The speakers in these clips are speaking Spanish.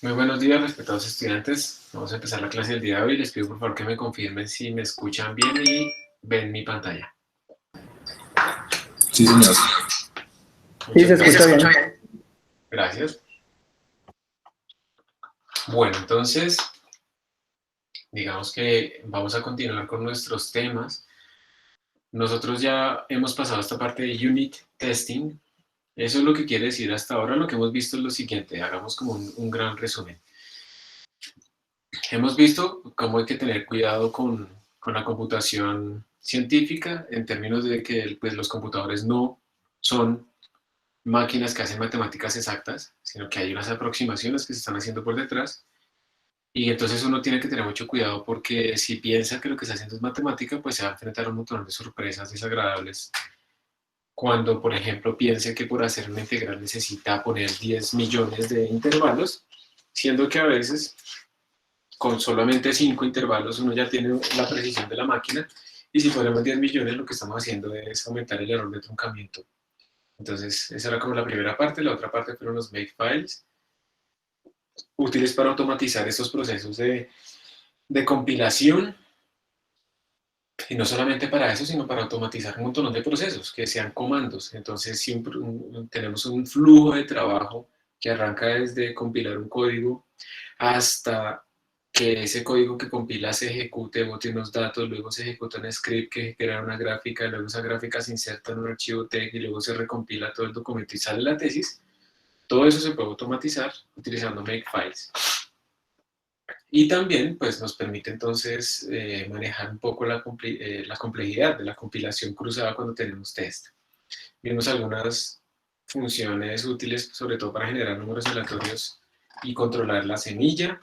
Muy buenos días, respetados estudiantes. Vamos a empezar la clase del día de hoy. Les pido por favor que me confirmen si me escuchan bien y ven mi pantalla. Sí, señor. Sí, se Muchas escucha gracias. bien. Gracias. Bueno, entonces, digamos que vamos a continuar con nuestros temas. Nosotros ya hemos pasado esta parte de unit testing. Eso es lo que quiere decir hasta ahora. Lo que hemos visto es lo siguiente. Hagamos como un gran resumen. Hemos visto cómo hay que tener cuidado con la computación científica en términos de que pues, los computadores no son máquinas que hacen matemáticas exactas, sino que hay unas aproximaciones que se están haciendo por detrás. Y entonces uno tiene que tener mucho cuidado porque si piensa que lo que está haciendo es matemática, pues se va a enfrentar a un montón de sorpresas desagradables. Cuando, por ejemplo, piense que por hacer una integral necesita poner 10 millones de intervalos, siendo que a veces con solamente 5 intervalos uno ya tiene la precisión de la máquina, y si ponemos 10 millones lo que estamos haciendo es aumentar el error de truncamiento. Entonces esa era como la primera parte. La otra parte fueron los makefiles, útiles para automatizar estos procesos de compilación, y no solamente para eso, sino para automatizar un montón de procesos que sean comandos. Entonces siempre tenemos un flujo de trabajo que arranca desde compilar un código hasta que ese código que compila se ejecute, bote unos datos, luego se ejecuta un script que crea una gráfica, luego esa gráfica se inserta en un archivo TeX y luego se recompila todo el documento y sale la tesis. Todo eso se puede automatizar utilizando Makefiles. Y también pues, nos permite entonces manejar un poco la complejidad de la compilación cruzada cuando tenemos test. Vimos algunas funciones útiles, sobre todo para generar números aleatorios y controlar la semilla.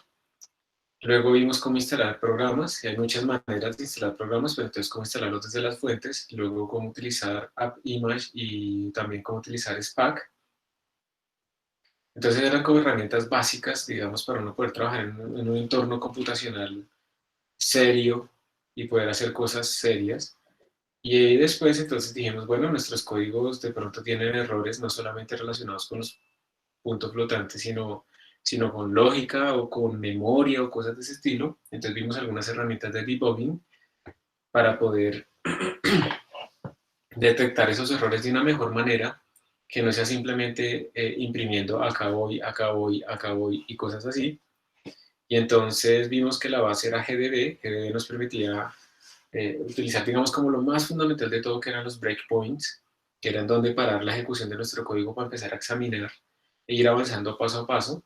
Luego vimos cómo instalar programas, y hay muchas maneras de instalar programas, pero entonces cómo instalarlos desde las fuentes, luego cómo utilizar AppImage y también cómo utilizar Spack. Entonces eran como herramientas básicas, digamos, para uno poder trabajar en un entorno computacional serio y poder hacer cosas serias. Y después entonces dijimos, bueno, nuestros códigos de pronto tienen errores no solamente relacionados con los puntos flotantes, sino con lógica o con memoria o cosas de ese estilo. Entonces vimos algunas herramientas de debugging para poder detectar esos errores de una mejor manera, que no sea simplemente imprimiendo acá voy, acá voy, acá voy y cosas así. Y entonces vimos que la base era GDB. GDB nos permitía utilizar, digamos, como lo más fundamental de todo, que eran los breakpoints, que eran donde parar la ejecución de nuestro código para empezar a examinar e ir avanzando paso a paso.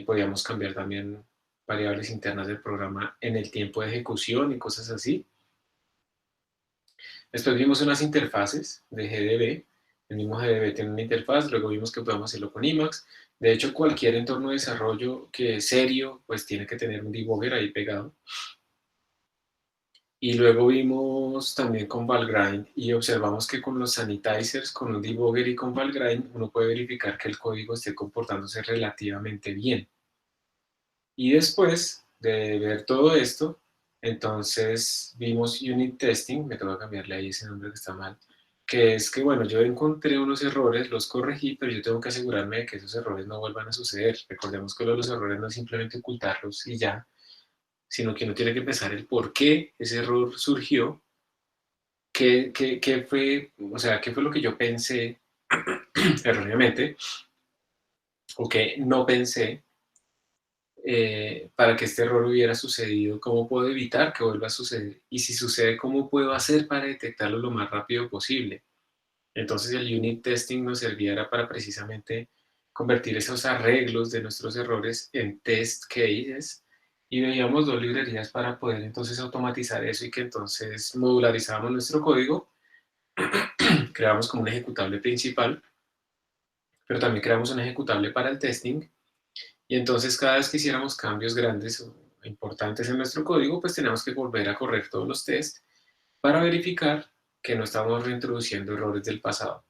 Podíamos cambiar también variables internas del programa en el tiempo de ejecución y cosas así. Después vimos unas interfaces de GDB. El mismo GDB tiene una interfaz. Luego vimos que podemos hacerlo con Emacs. De hecho, cualquier entorno de desarrollo que es serio, pues tiene que tener un debugger ahí pegado. Y luego vimos también con Valgrind y observamos que con los sanitizers, con un debugger y con Valgrind, uno puede verificar que el código esté comportándose relativamente bien. Y después de ver todo esto, entonces vimos unit testing. Me tengo que cambiarle ahí ese nombre que está mal, que es que, bueno, yo encontré unos errores, los corregí, pero yo tengo que asegurarme de que esos errores no vuelvan a suceder. Recordemos que los errores no es simplemente ocultarlos y ya, sino que uno tiene que pensar el por qué ese error surgió, qué fue, o sea, qué fue lo que yo pensé erróneamente o que no pensé para que este error hubiera sucedido, cómo puedo evitar que vuelva a suceder y si sucede, cómo puedo hacer para detectarlo lo más rápido posible. Entonces el unit testing nos servirá para precisamente convertir esos arreglos de nuestros errores en test cases, y veíamos dos librerías para poder entonces automatizar eso y que entonces modularizábamos nuestro código, creamos como un ejecutable principal, pero también creamos un ejecutable para el testing, y entonces cada vez que hiciéramos cambios grandes o importantes en nuestro código, pues tenemos que volver a correr todos los tests para verificar que no estamos reintroduciendo errores del pasado.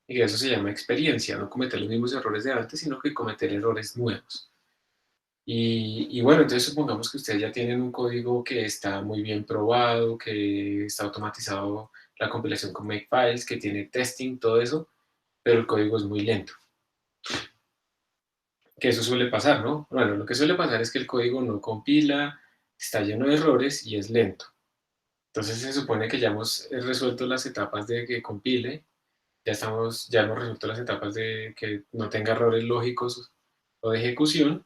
Y eso se llama experiencia, no cometer los mismos errores de antes, sino que cometer errores nuevos. Y bueno, entonces supongamos que ustedes ya tienen un código que está muy bien probado, que está automatizado la compilación con Makefiles, que tiene testing, todo eso, pero el código es muy lento. que eso suele pasar, ¿no? Bueno, lo que suele pasar es que el código no compila, está lleno de errores y es lento. Entonces se supone que ya hemos resuelto las etapas de que compile, ya hemos resuelto las etapas de que no tenga errores lógicos o de ejecución,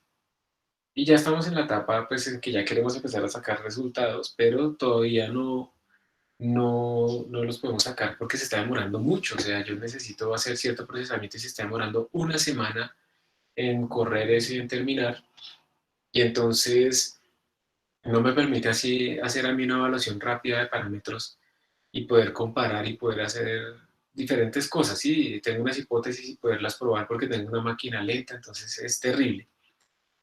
y ya estamos en la etapa pues, en que ya queremos empezar a sacar resultados, pero todavía no los podemos sacar porque se está demorando mucho. O sea, yo necesito hacer cierto procesamiento y se está demorando una semana en correr eso y en terminar. Y entonces no me permite así hacer a mí una evaluación rápida de parámetros y poder comparar y poder hacer diferentes cosas. Sí, tengo unas hipótesis y poderlas probar porque tengo una máquina lenta, entonces es terrible.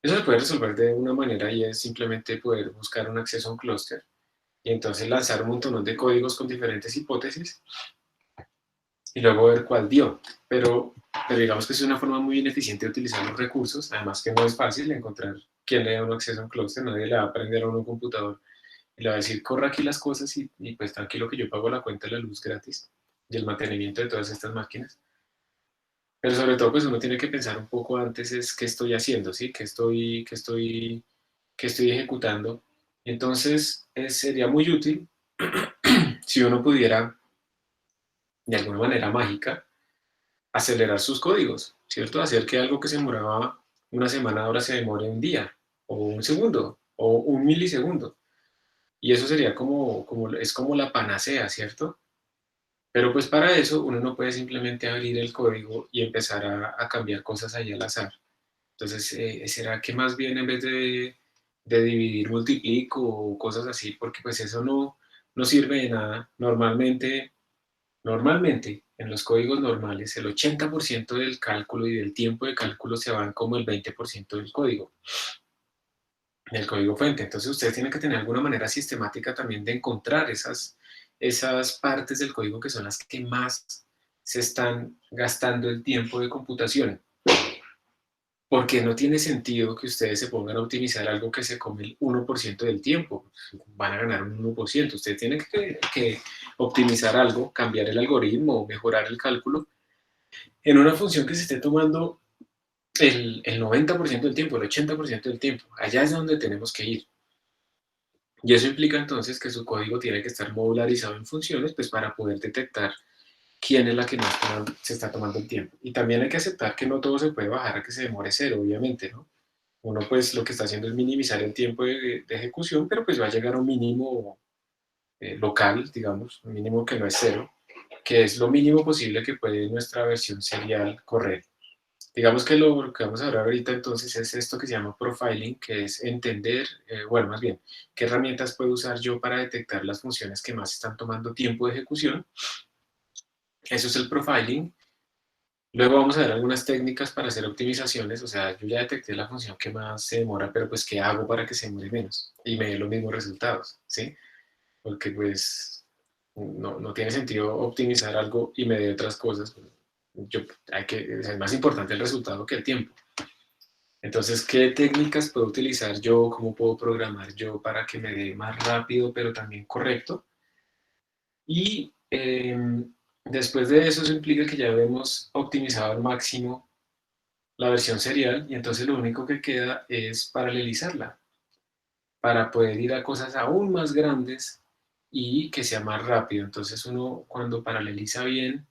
Eso se puede resolver de una manera y es simplemente poder buscar un acceso a un clúster y entonces lanzar un montón de códigos con diferentes hipótesis y luego ver cuál dio. Pero digamos que es una forma muy ineficiente de utilizar los recursos, además que no es fácil encontrar quién le da un acceso a un clúster, nadie le va a aprender a un computador y le va a decir, corra aquí las cosas y pues tranquilo que yo pago la cuenta de la luz gratis y el mantenimiento de todas estas máquinas. Pero sobre todo, pues uno tiene que pensar un poco antes es qué estoy haciendo, ¿sí? Qué estoy ejecutando. Entonces, sería muy útil si uno pudiera, de alguna manera mágica, acelerar sus códigos, ¿cierto? Hacer que algo que se demoraba una semana ahora se demore un día, o un segundo, o un milisegundo. Y eso sería es como la panacea, ¿cierto? Pero pues para eso uno no puede simplemente abrir el código y empezar a cambiar cosas ahí al azar. Entonces, ¿será que más bien en vez de dividir multiplico o cosas así? Porque pues eso no sirve de nada. Normalmente, en los códigos normales, el 80% del cálculo y del tiempo de cálculo se van como el 20% del código fuente. Entonces, ustedes tienen que tener alguna manera sistemática también de encontrar esas partes del código que son las que más se están gastando el tiempo de computación. Porque no tiene sentido que ustedes se pongan a optimizar algo que se come el 1% del tiempo. Van a ganar un 1%. Ustedes tienen que optimizar algo, cambiar el algoritmo, mejorar el cálculo en una función que se esté tomando el 90% del tiempo, el 80% del tiempo. Allá es donde tenemos que ir. Y eso implica entonces que su código tiene que estar modularizado en funciones pues, para poder detectar quién es la que más se está tomando el tiempo. Y también hay que aceptar que no todo se puede bajar a que se demore cero, obviamente, ¿no? Uno pues lo que está haciendo es minimizar el tiempo de ejecución, pero pues va a llegar a un mínimo local, digamos, un mínimo que no es cero, que es lo mínimo posible que puede nuestra versión serial correr. Digamos que lo que vamos a hablar ahorita entonces es esto que se llama profiling, que es entender, bueno, más bien, qué herramientas puedo usar yo para detectar las funciones que más están tomando tiempo de ejecución. Eso es el profiling. Luego vamos a ver algunas técnicas para hacer optimizaciones, o sea, yo ya detecté la función que más se demora, pero pues ¿qué hago para que se demore menos? Y me dé los mismos resultados, ¿sí? Porque pues no tiene sentido optimizar algo y me dé otras cosas. O sea, es más importante el resultado que el tiempo. Entonces, ¿qué técnicas puedo utilizar yo? ¿Cómo puedo programar yo para que me dé más rápido, pero también correcto? Y después de eso implica que ya hemos optimizado al máximo la versión serial y entonces lo único que queda es paralelizarla para poder ir a cosas aún más grandes y que sea más rápido. Entonces uno cuando paraleliza bien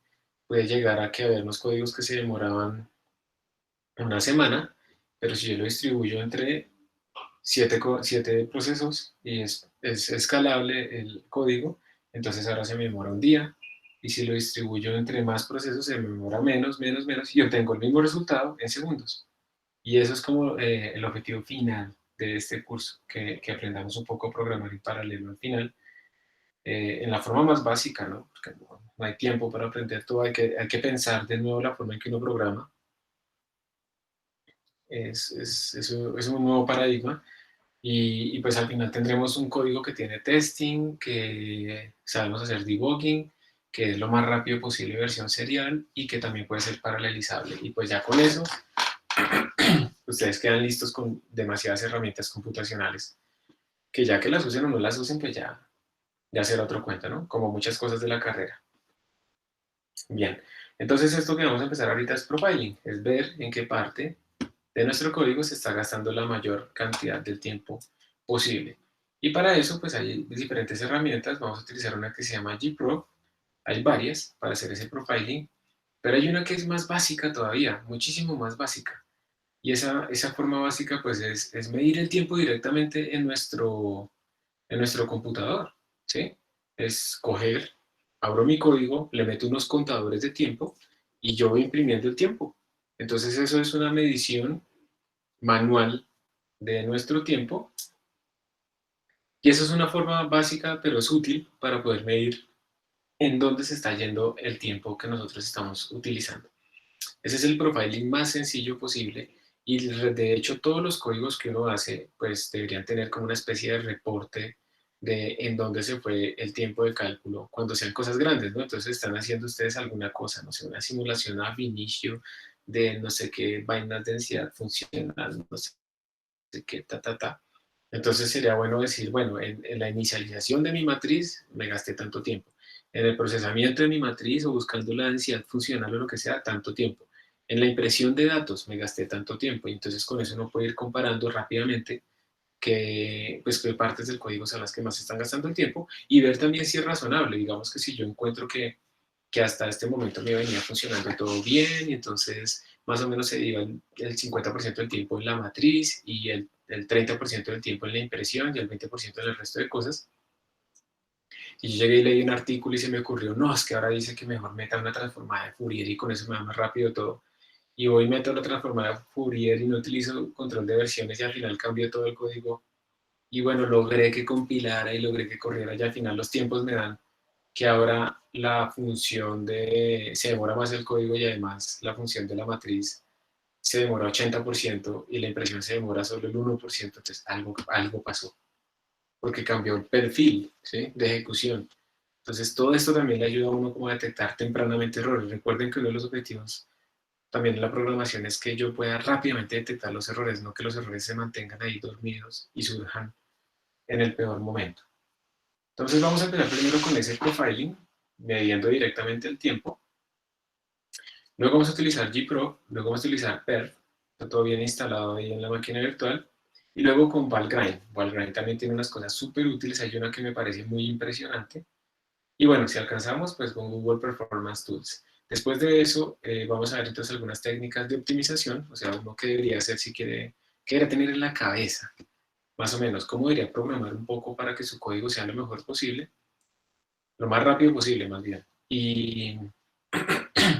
puede llegar a que haber unos códigos que se demoraban una semana, pero si yo lo distribuyo entre siete procesos y es escalable el código, entonces ahora se me demora un día. Y si lo distribuyo entre más procesos, se me demora menos, y obtengo el mismo resultado en segundos. Y eso es como el objetivo final de este curso, que aprendamos un poco a programar en paralelo al final, en la forma más básica, ¿no? Porque no hay tiempo para aprender todo, hay que pensar de nuevo la forma en que uno programa. Es un nuevo paradigma y pues al final tendremos un código que tiene testing, que sabemos hacer debugging, que es lo más rápido posible versión serial y que también puede ser paralelizable. Y pues ya con eso ustedes quedan listos con demasiadas herramientas computacionales, que ya que las usen o no las usen, pues ya será otro cuento, ¿no? Como muchas cosas de la carrera. Bien, entonces esto que vamos a empezar ahorita es profiling, es ver en qué parte de nuestro código se está gastando la mayor cantidad del tiempo posible. Y para eso, pues hay diferentes herramientas. Vamos a utilizar una que se llama gprof. Hay varias para hacer ese profiling, pero hay una que es más básica todavía, muchísimo más básica. Y esa forma básica, pues, es medir el tiempo directamente en nuestro computador, ¿sí? Es coger, abro mi código, le meto unos contadores de tiempo y yo voy imprimiendo el tiempo. Entonces eso es una medición manual de nuestro tiempo y eso es una forma básica, pero es útil para poder medir en dónde se está yendo el tiempo que nosotros estamos utilizando. Ese es el profiling más sencillo posible y de hecho todos los códigos que uno hace pues deberían tener como una especie de reporte de en dónde se fue el tiempo de cálculo cuando sean cosas grandes, ¿no? Entonces están haciendo ustedes alguna cosa, no sé, una simulación ab inicio de no sé qué vainas de densidad funcional, no sé qué, ta. Entonces sería bueno decir, bueno, en la inicialización de mi matriz me gasté tanto tiempo. En el procesamiento de mi matriz o buscando la densidad funcional o lo que sea, tanto tiempo. En la impresión de datos me gasté tanto tiempo y entonces con eso uno puede ir comparando rápidamente pues, qué partes del código son las que más están gastando el tiempo y ver también si es razonable. Digamos que si yo encuentro que hasta este momento me venía funcionando todo bien y entonces más o menos se iba el 50% del tiempo en la matriz y el 30% del tiempo en la impresión y el 20% en el resto de cosas. Y yo llegué y leí un artículo y se me ocurrió, no, es que ahora dice que mejor meta una transformada de Fourier y con eso me va más rápido todo. Y voy y meto la transformada de Fourier y no utilizo control de versiones y al final cambio todo el código. Y bueno, logré que compilara y logré que corriera y al final los tiempos me dan que ahora la función se demora más el código y además la función de la matriz se demora 80% y la impresión se demora solo el 1%, entonces algo pasó, porque cambió el perfil, ¿sí?, de ejecución. Entonces todo esto también le ayuda a uno como a detectar tempranamente errores. Recuerden que uno de los objetivos también en la programación es que yo pueda rápidamente detectar los errores, no que los errores se mantengan ahí dormidos y surjan en el peor momento. Entonces vamos a empezar primero con ese profiling, midiendo directamente el tiempo. Luego vamos a utilizar gprof, luego vamos a utilizar perf, está todo bien instalado ahí en la máquina virtual. Y luego con Valgrind. Valgrind también tiene unas cosas súper útiles, hay una que me parece muy impresionante. Y bueno, si alcanzamos, pues con Google Performance Tools. Después de eso, vamos a ver entonces algunas técnicas de optimización, o sea, uno que debería hacer si quiere, que debería tener en la cabeza, más o menos, cómo debería programar un poco para que su código sea lo mejor posible, lo más rápido posible más bien. Y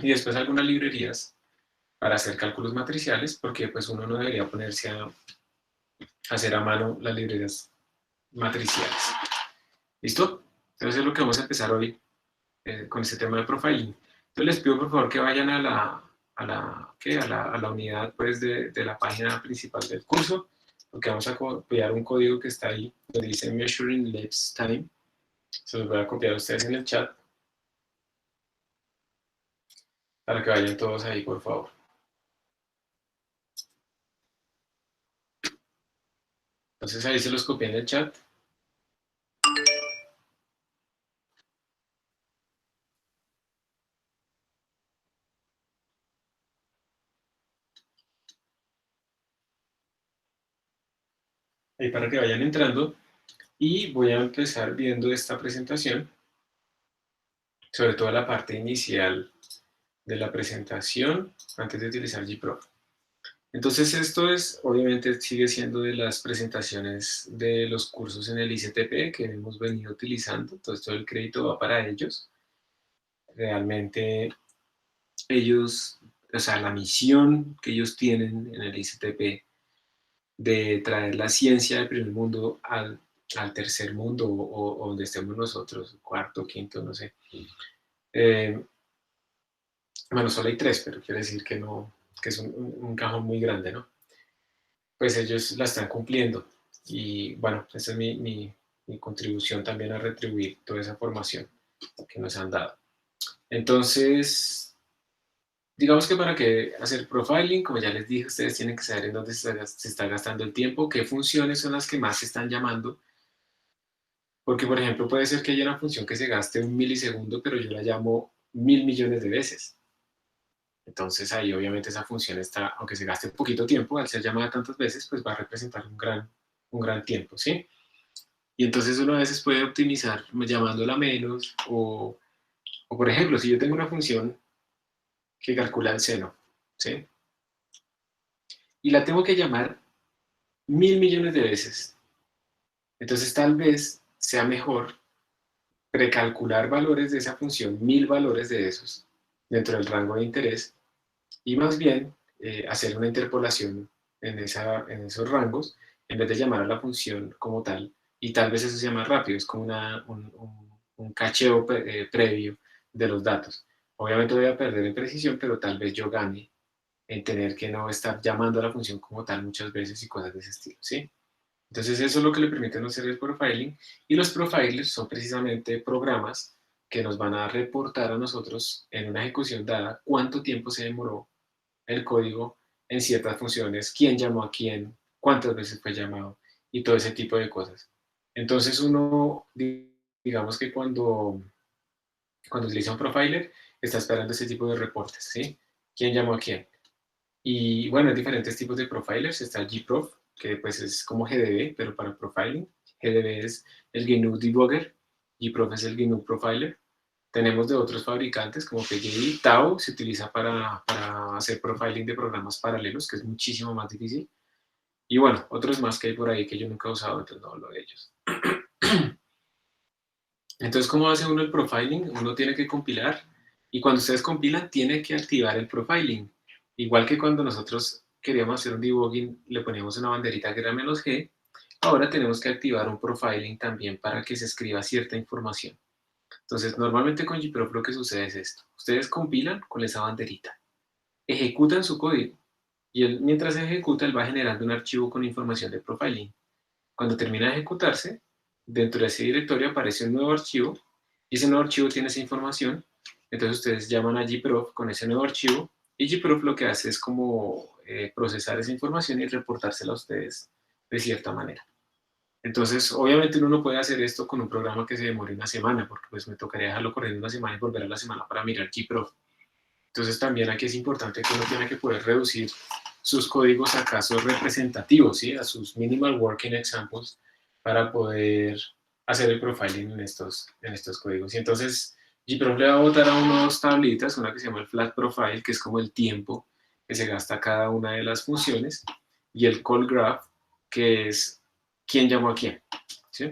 después algunas librerías para hacer cálculos matriciales, porque pues uno no debería ponerse a hacer a mano las librerías matriciales. ¿Listo? Entonces es lo que vamos a empezar hoy con este tema de profiling. Entonces les pido por favor que vayan a la unidad pues, de la página principal del curso, porque vamos a copiar un código que está ahí, donde dice Measuring Lapse Time. Se los voy a copiar a ustedes en el chat, para que vayan todos ahí, por favor. Entonces ahí se los copié en el chat. Ahí para que vayan entrando. Y voy a empezar viendo esta presentación, sobre todo la parte inicial de la presentación, antes de utilizar gprof. Entonces esto es, obviamente sigue siendo de las presentaciones de los cursos en el ICTP que hemos venido utilizando, entonces todo el crédito va para ellos. Realmente ellos, o sea, la misión que ellos tienen en el ICTP de traer la ciencia del primer mundo al tercer mundo o donde estemos nosotros, cuarto, quinto, no sé. Bueno, solo hay tres, pero quiere decir que no, que es un cajón muy grande, ¿no? Pues ellos la están cumpliendo y bueno, esa es mi contribución también a retribuir toda esa formación que nos han dado. Entonces, digamos que para que hacer profiling, como ya les dije, ustedes tienen que saber en dónde se está gastando el tiempo, qué funciones son las que más se están llamando, porque por ejemplo puede ser que haya una función que se gaste 1 milisegundo, pero yo la llamo 1000 millones de veces. Entonces ahí obviamente esa función está, aunque se gaste poquito tiempo, al ser llamada tantas veces, pues va a representar un gran tiempo, ¿sí? Y entonces uno a veces puede optimizar llamándola menos, o por ejemplo, si yo tengo una función que calcula el seno, ¿sí? Y la tengo que llamar 1.000 millones de veces. Entonces tal vez sea mejor precalcular valores de esa función, 1.000 valores de esos, dentro del rango de interés, y más bien hacer una interpolación en esos rangos, en vez de llamar a la función como tal, y tal vez eso sea más rápido, es como un cacheo previo de los datos. Obviamente voy a perder en precisión, pero tal vez yo gane en tener que no estar llamando a la función como tal muchas veces y cosas de ese estilo, ¿sí? Entonces eso es lo que le permiten hacer el profiling, y los profilers son precisamente programas que nos van a reportar a nosotros en una ejecución dada cuánto tiempo se demoró el código en ciertas funciones, quién llamó a quién, cuántas veces fue llamado y todo ese tipo de cosas. Entonces uno, digamos que cuando utiliza un profiler, está esperando ese tipo de reportes, ¿sí? ¿Quién llamó a quién? Y bueno, hay diferentes tipos de profilers. Está gprof, que pues es como GDB, pero para profiling. GDB es el GNU Debugger, gprof es el GNU Profiler. Tenemos de otros fabricantes como PGI, Tau se utiliza para hacer profiling de programas paralelos, que es muchísimo más difícil. Y bueno, otros más que hay por ahí que yo nunca he usado, entonces no hablo de ellos. Entonces, ¿cómo hace uno el profiling? Uno tiene que compilar, y cuando ustedes compilan, tiene que activar el profiling. Igual que cuando nosotros queríamos hacer un debugging, le poníamos una banderita que era "-g", ahora tenemos que activar un profiling también para que se escriba cierta información. Entonces, normalmente con gprof lo que sucede es esto. Ustedes compilan con esa banderita, ejecutan su código, y mientras se ejecuta, él va generando un archivo con información de profiling. Cuando termina de ejecutarse, dentro de ese directorio aparece un nuevo archivo, y ese nuevo archivo tiene esa información. Entonces ustedes llaman a gprof con ese nuevo archivo, y gprof lo que hace es como procesar esa información y reportársela a ustedes de cierta manera. Entonces, obviamente uno no puede hacer esto con un programa que se demore una semana, porque pues me tocaría dejarlo corriendo una semana y volver a la semana para mirar gprof. Entonces también aquí es importante que uno tiene que poder reducir sus códigos a casos representativos, ¿sí? A sus minimal working examples, para poder hacer el profiling en estos códigos. Y entonces gprof le va a botar a unos tablitas, una que se llama el flat profile, que es como el tiempo que se gasta cada una de las funciones, y el call graph, que es quién llamó a quién, ¿sí?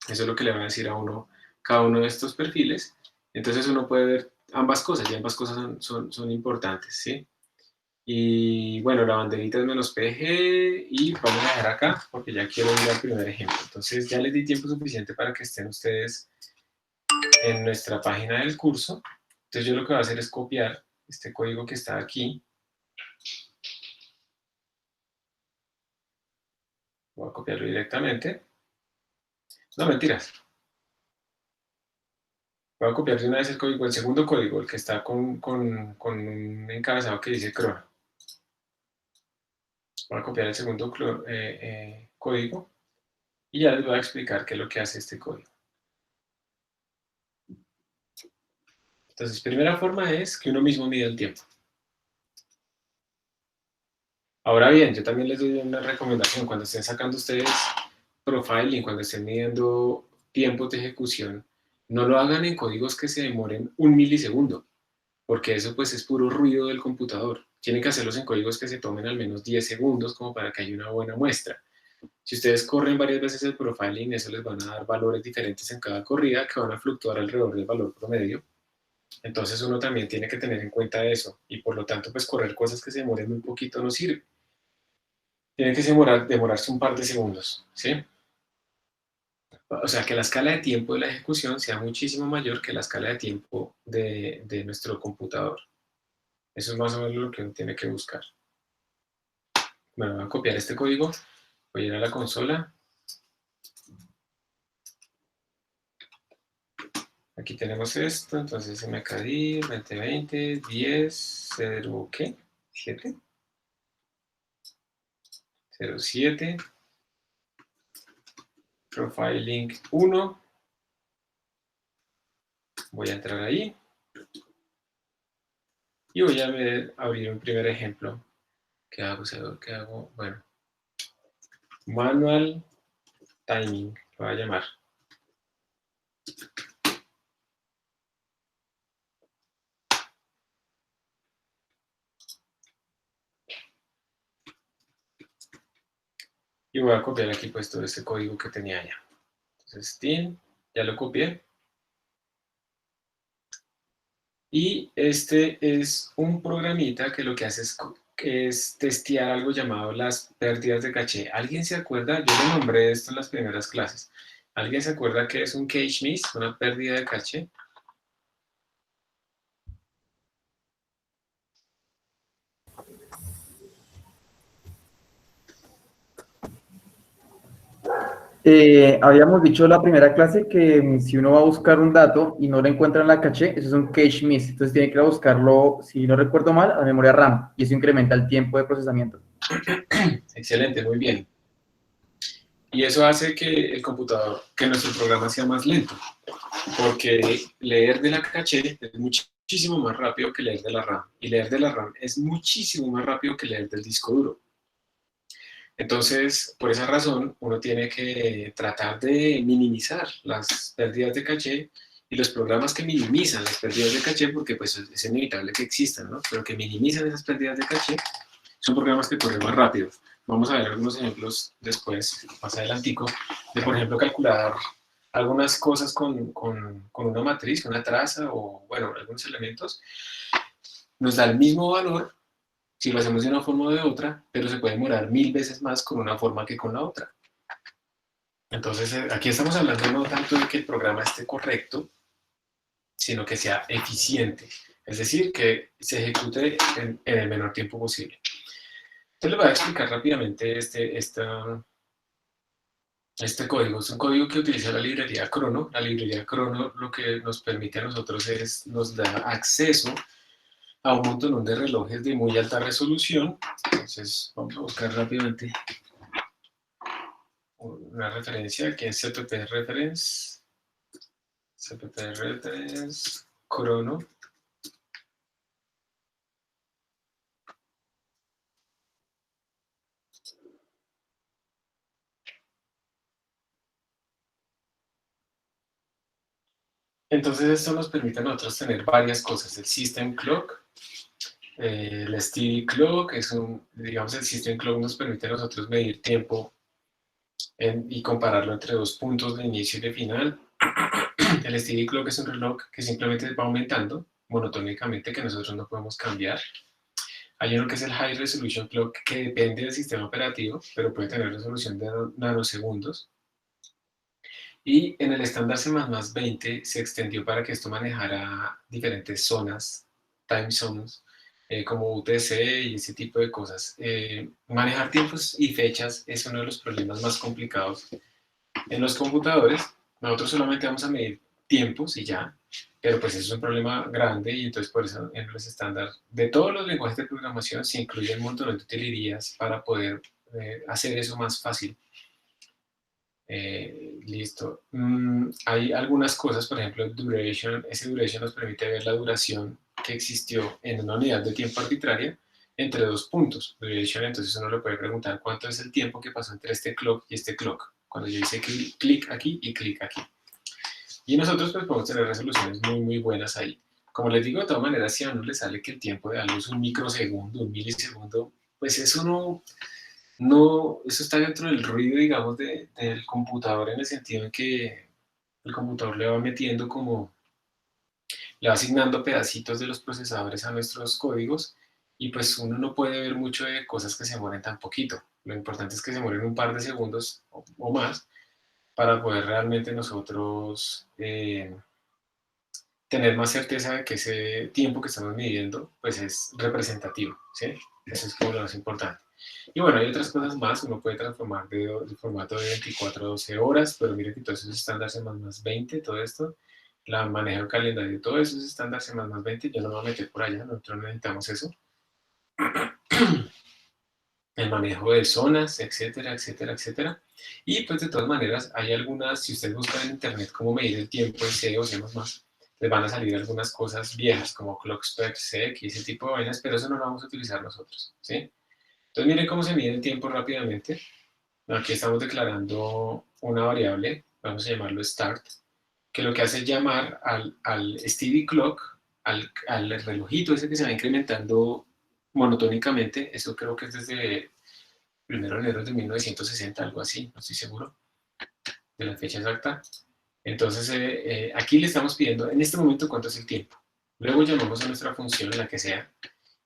Eso es lo que le va a decir a uno cada uno de estos perfiles. Entonces uno puede ver ambas cosas, y ambas cosas son importantes, ¿sí? Y bueno, la banderita es "-pg", y vamos a dejar acá porque ya quiero ir al primer ejemplo. Entonces ya les di tiempo suficiente para que estén ustedes en nuestra página del curso. Entonces yo lo que voy a hacer es copiar este código que está aquí. Voy a copiarlo directamente. No, mentiras. Voy a copiar de una vez el código, el segundo código, el que está con un encabezado que dice cron. Voy a copiar el segundo código, y ya les voy a explicar qué es lo que hace este código. Entonces, primera forma es que uno mismo mide el tiempo. Ahora bien, yo también les doy una recomendación: cuando estén sacando ustedes profiling, cuando estén midiendo tiempos de ejecución, no lo hagan en códigos que se demoren 1 milisegundo, porque eso pues es puro ruido del computador. Tienen que hacerlos en códigos que se tomen al menos 10 segundos, como para que haya una buena muestra. Si ustedes corren varias veces el profiling, eso les van a dar valores diferentes en cada corrida, que van a fluctuar alrededor del valor promedio. Entonces uno también tiene que tener en cuenta eso, y por lo tanto pues correr cosas que se demoren muy poquito no sirve. Tiene que demorarse un par de segundos, ¿sí? O sea, que la escala de tiempo de la ejecución sea muchísimo mayor que la escala de tiempo de nuestro computador. Eso es más o menos lo que uno tiene que buscar. Bueno, voy a copiar este código, voy a ir a la consola. Aquí tenemos esto, entonces MKDIR 2020 10 0, ¿qué? 7 07 profiling 1. Voy a entrar ahí Y voy a abrir un primer ejemplo. ¿Qué hago? ¿Qué hago? Bueno, manual timing, lo voy a llamar. Y voy a copiar aquí pues todo ese código que tenía allá. Entonces, Steam, ya lo copié. Y este es un programita que lo que hace es testear algo llamado las pérdidas de caché. ¿Alguien se acuerda? Yo le nombré esto en las primeras clases. ¿Alguien se acuerda que es un cache miss, una pérdida de caché? Habíamos dicho en la primera clase que si uno va a buscar un dato y no lo encuentra en la caché, eso es un cache miss. Entonces tiene que ir a buscarlo, si no recuerdo mal, a la memoria RAM. Y eso incrementa el tiempo de procesamiento. Excelente, muy bien. Y eso hace que el computador, que nuestro programa sea más lento, porque leer de la caché es muchísimo más rápido que leer de la RAM. Y leer de la RAM es muchísimo más rápido que leer del disco duro. Entonces, por esa razón, uno tiene que tratar de minimizar las pérdidas de caché y los programas que minimizan las pérdidas de caché, porque pues es inevitable que existan, ¿no? Pero que minimizan esas pérdidas de caché, son programas que corren más rápido. Vamos a ver algunos ejemplos después, más adelantico, de por ejemplo calcular algunas cosas con una matriz, con una traza o, bueno, algunos elementos. Nos da el mismo valor si lo hacemos de una forma o de otra, pero se puede demorar 1000 veces más con una forma que con la otra. Entonces, aquí estamos hablando no tanto de que el programa esté correcto, sino que sea eficiente, es decir, que se ejecute en el menor tiempo posible. Entonces, les voy a explicar rápidamente este código. Es un código que utiliza la librería Crono. La librería Crono lo que nos permite a nosotros es, nos da acceso a un montón de relojes de muy alta resolución. Entonces, vamos a buscar rápidamente una referencia que es CPP Reference, Crono. Entonces esto nos permite a nosotros tener varias cosas, el System Clock, el Steady Clock, digamos el System Clock nos permite a nosotros medir tiempo y compararlo entre dos puntos de inicio y de final. El Steady Clock es un reloj que simplemente va aumentando monotónicamente, que nosotros no podemos cambiar. Hay uno que es el High Resolution Clock, que depende del sistema operativo, pero puede tener resolución de nanosegundos. Y en el estándar C++20 se extendió para que esto manejara diferentes zonas, time zones, como UTC y ese tipo de cosas. Manejar tiempos y fechas es uno de los problemas más complicados en los computadores. Nosotros solamente vamos a medir tiempos y ya, pero pues eso es un problema grande y entonces por eso en los estándares de todos los lenguajes de programación se incluyen un montón de utilerías para poder hacer eso más fácil. Listo. Hay algunas cosas, por ejemplo, duration. Ese duration nos permite ver la duración que existió en una unidad de tiempo arbitraria entre dos puntos. Duration, entonces uno le puede preguntar cuánto es el tiempo que pasó entre este clock y este clock. Cuando yo hice clic aquí y clic aquí. Y nosotros pues podemos tener resoluciones muy, muy buenas ahí. Como les digo, de todas maneras, si a uno le sale que el tiempo de algo es un microsegundo, un milisegundo, pues eso no, eso está dentro del ruido, digamos, del computador en el sentido en que el computador le va metiendo como, le va asignando pedacitos de los procesadores a nuestros códigos y pues uno no puede ver mucho de cosas que se mueren tan poquito. Lo importante es que se mueren un par de segundos o más para poder realmente nosotros tener más certeza de que ese tiempo que estamos midiendo pues es representativo, ¿sí? Eso es como lo más importante. Y bueno, hay otras cosas más, uno puede transformar de formato de 24 a 12 horas, pero mire que todos esos estándares más 20, todo esto, la manejo de calendario, todos esos estándares más 20, yo no me voy a meter por allá, nosotros necesitamos eso. El manejo de zonas, etcétera, etcétera, etcétera. Y pues de todas maneras, hay algunas, si ustedes buscan en internet cómo medir el tiempo en C o C++, les van a salir algunas cosas viejas como clockspec y ese tipo de vainas, pero eso no lo vamos a utilizar nosotros, ¿sí? Entonces miren cómo se mide el tiempo rápidamente. Aquí estamos declarando una variable, vamos a llamarlo start, que lo que hace es llamar al steady clock, al relojito ese que se va incrementando monotónicamente. Eso creo que es desde 1 de enero de 1960, algo así, no estoy seguro de la fecha exacta. Entonces, aquí le estamos pidiendo en este momento cuánto es el tiempo. Luego llamamos a nuestra función, la que sea,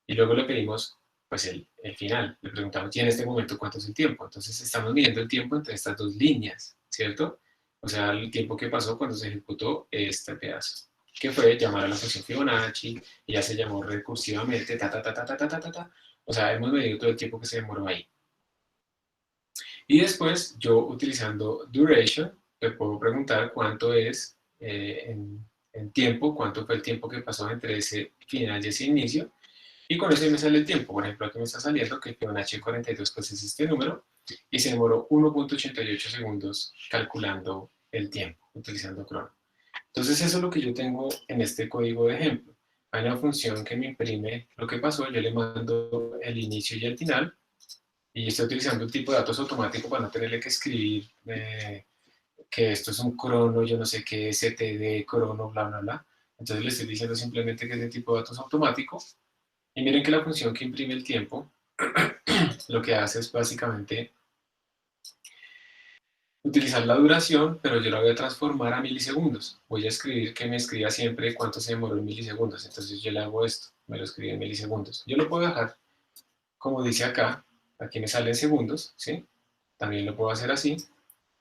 y luego le pedimos pues el final. Le preguntamos, ¿y en este momento cuánto es el tiempo? Entonces estamos midiendo el tiempo entre estas dos líneas, ¿cierto? O sea, el tiempo que pasó cuando se ejecutó este pedazo, que fue llamar a la función Fibonacci, y ya se llamó recursivamente, ta, ta, ta, ta, ta, ta, ta, ta, ta. O sea, hemos medido todo el tiempo que se demoró ahí. Y después, yo utilizando duration, le puedo preguntar cuánto es en tiempo, cuánto fue el tiempo que pasó entre ese final y ese inicio, y con eso me sale el tiempo. Por ejemplo, aquí me está saliendo que el Fibonacci 42 pues es este número, y se demoró 1.88 segundos calculando el tiempo, utilizando Chrome. Entonces eso es lo que yo tengo en este código de ejemplo. Hay una función que me imprime lo que pasó, yo le mando el inicio y el final, y estoy utilizando un tipo de datos automático para no tenerle que escribir que esto es un crono, yo no sé qué, std, crono, bla, bla, bla. Entonces le estoy diciendo simplemente que es de tipo de datos automático. Y miren que la función que imprime el tiempo, lo que hace es básicamente utilizar la duración, pero yo la voy a transformar a milisegundos. Voy a escribir que me escriba siempre cuánto se demoró en milisegundos. Entonces yo le hago esto, me lo escribe en milisegundos. Yo lo puedo dejar, como dice acá, aquí me sale en segundos, ¿sí? También lo puedo hacer así,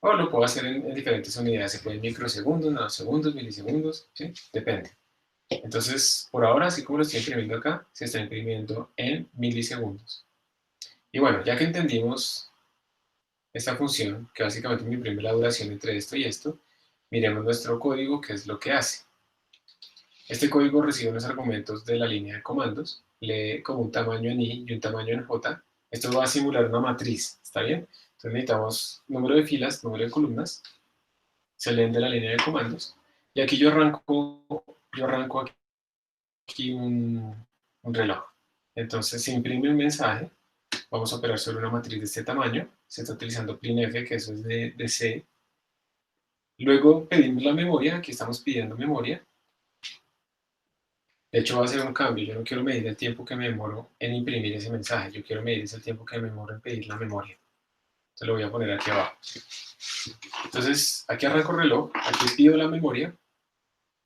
o lo puedo hacer en diferentes unidades. Se puede en microsegundos, nanosegundos, milisegundos, ¿sí? Depende. Entonces, por ahora, así como lo estoy imprimiendo acá, se está imprimiendo en milisegundos. Y bueno, ya que entendimos esta función, que básicamente me imprime la duración entre esto y esto, miremos nuestro código, qué es lo que hace. Este código recibe unos argumentos de la línea de comandos, lee como un tamaño en i y un tamaño en j. Esto va a simular una matriz, ¿está bien? Entonces necesitamos número de filas, número de columnas, se leen de la línea de comandos, y aquí yo arranco aquí un reloj. Entonces se imprime un mensaje, vamos a operar sobre una matriz de este tamaño, se está utilizando printf, que eso es de C. Luego pedimos la memoria, aquí estamos pidiendo memoria. De hecho va a ser un cambio, yo no quiero medir el tiempo que me demoro en imprimir ese mensaje, yo quiero medir el tiempo que me demoro en pedir la memoria. Entonces lo voy a poner aquí abajo. Entonces aquí arranco el reloj, aquí pido la memoria,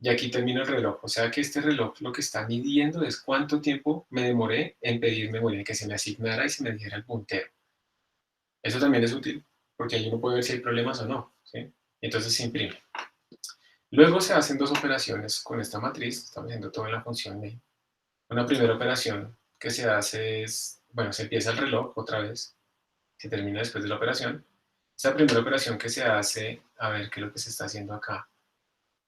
y aquí termina el reloj. O sea que este reloj lo que está midiendo es cuánto tiempo me demoré en pedir memoria, que se me asignara y se me dijera el puntero. Eso también es útil, porque ahí uno puede ver si hay problemas o no, ¿sí? Entonces se imprime. Luego se hacen dos operaciones con esta matriz, estamos haciendo todo en la función main. Una primera operación que se hace es, bueno, se empieza el reloj otra vez, se termina después de la operación. Esta primera operación que se hace, a ver qué es lo que se está haciendo acá.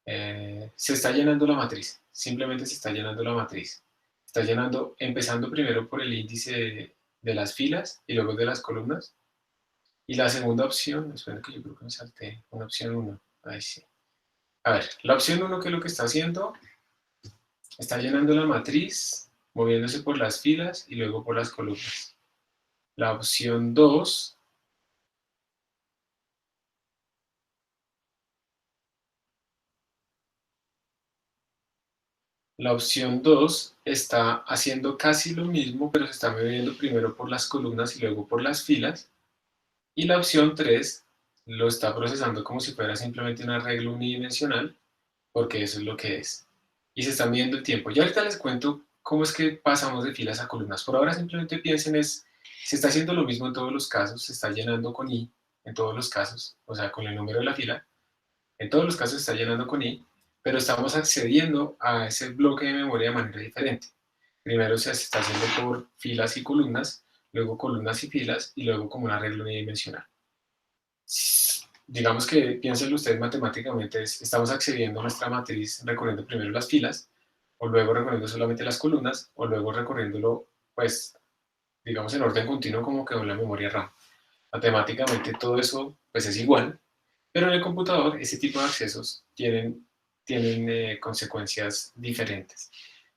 Se está llenando la matriz, simplemente se está llenando la matriz. Está llenando, empezando primero por el índice de las filas y luego de las columnas. Y la segunda opción, esperen que yo creo que me salté, una opción 1, ahí sí. A ver, la opción 1, ¿qué es lo que está haciendo? Está llenando la matriz, moviéndose por las filas y luego por las columnas. La opción 2, está haciendo casi lo mismo, pero se está moviendo primero por las columnas y luego por las filas. Y la opción 3 lo está procesando como si fuera simplemente un arreglo unidimensional, porque eso es lo que es. Y se está midiendo el tiempo. Ya ahorita les cuento cómo es que pasamos de filas a columnas. Por ahora simplemente piensen se está haciendo lo mismo en todos los casos, se está llenando con i en todos los casos, o sea, con el número de la fila. En todos los casos se está llenando con i, pero estamos accediendo a ese bloque de memoria de manera diferente. Primero se está haciendo por filas y columnas, luego columnas y filas, y luego como un arreglo unidimensional. Digamos que piénsenlo ustedes matemáticamente, estamos accediendo a nuestra matriz recorriendo primero las filas, o luego recorriendo solamente las columnas, o luego recorriéndolo, pues, digamos en orden continuo como quedó en la memoria RAM. Matemáticamente todo eso, pues, es igual, pero en el computador ese tipo de accesos tienen tienen consecuencias diferentes.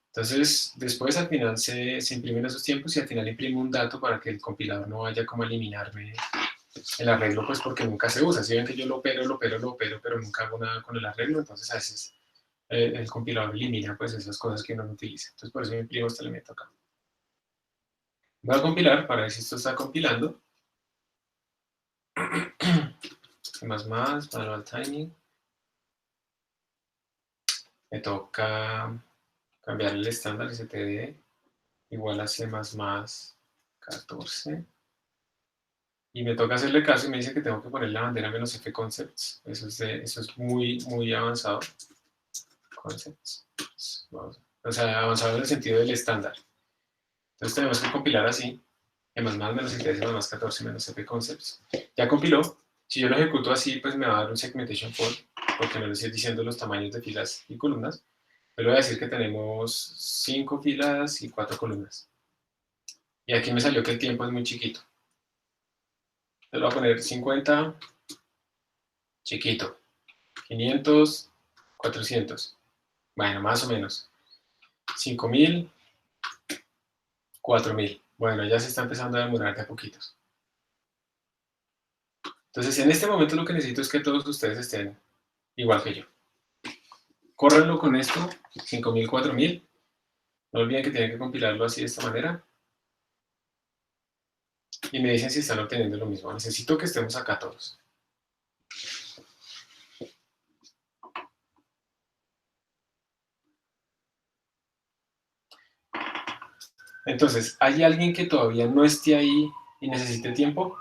Entonces, después al final se imprimen esos tiempos y al final imprimo un dato para que el compilador no vaya como a eliminarme el arreglo, pues porque nunca se usa. Si ven que yo lo opero, pero nunca hago nada con el arreglo, entonces a veces el compilador elimina pues esas cosas que uno no utiliza. Entonces por eso imprimo este elemento acá. Voy a compilar para ver si esto está compilando. Manual timing. Me toca cambiar el estándar std igual a C++ 14. Y me toca hacerle caso y me dice que tengo que poner la bandera "-f concepts". Eso es muy avanzado. Concepts. O sea, avanzado en el sentido del estándar. Entonces tenemos que compilar así. -int -14 -f concepts. Ya compiló. Si yo lo ejecuto así, pues me va a dar un segmentation fault, porque no le estoy diciendo los tamaños de filas y columnas. Le voy a decir que tenemos 5 filas y 4 columnas. Y aquí me salió que el tiempo es muy chiquito. Le voy a poner 50, chiquito. 500, 400. Bueno, más o menos. 5000, 4000. Bueno, ya se está empezando a demorar de a poquitos. Entonces, en este momento lo que necesito es que todos ustedes estén igual que yo. Córranlo con esto, 5000, 4000. No olviden que tienen que compilarlo así de esta manera. Y me dicen si están obteniendo lo mismo. Necesito que estemos acá todos. Entonces, ¿hay alguien que todavía no esté ahí y necesite tiempo?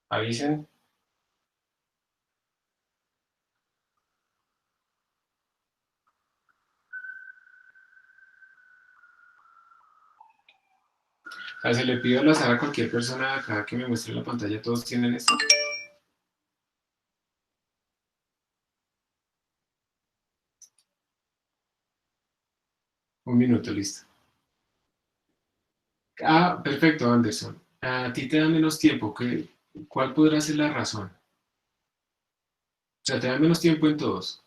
Avisen. O sea, se le pido al azar a cualquier persona acá que me muestre la pantalla. ¿Todos tienen esto? Un minuto, listo. Ah, perfecto, Anderson. A ti te da menos tiempo. ¿Cuál podrá ser la razón? O sea, te da menos tiempo en todos.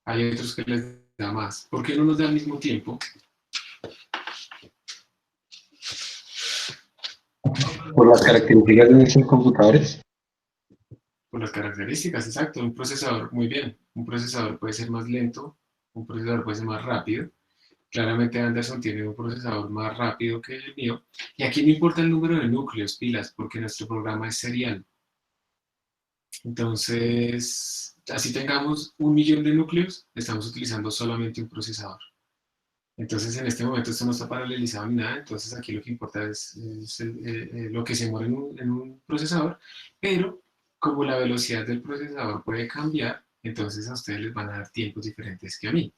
Hay otros que les da más. ¿Por qué no nos da al mismo tiempo? Por las características de nuestros computadores. Por las características, exacto. Un procesador, muy bien. Un procesador puede ser más lento, un procesador puede ser más rápido. Claramente Anderson tiene un procesador más rápido que el mío. Y aquí no importa el número de núcleos, pilas, porque nuestro programa es serial. Entonces, así tengamos 1.000.000 de núcleos, estamos utilizando solamente un procesador. Entonces, en este momento esto no está paralelizado ni nada, entonces aquí lo que importa es lo que se demora en un procesador, pero como la velocidad del procesador puede cambiar, entonces a ustedes les van a dar tiempos diferentes que a mí.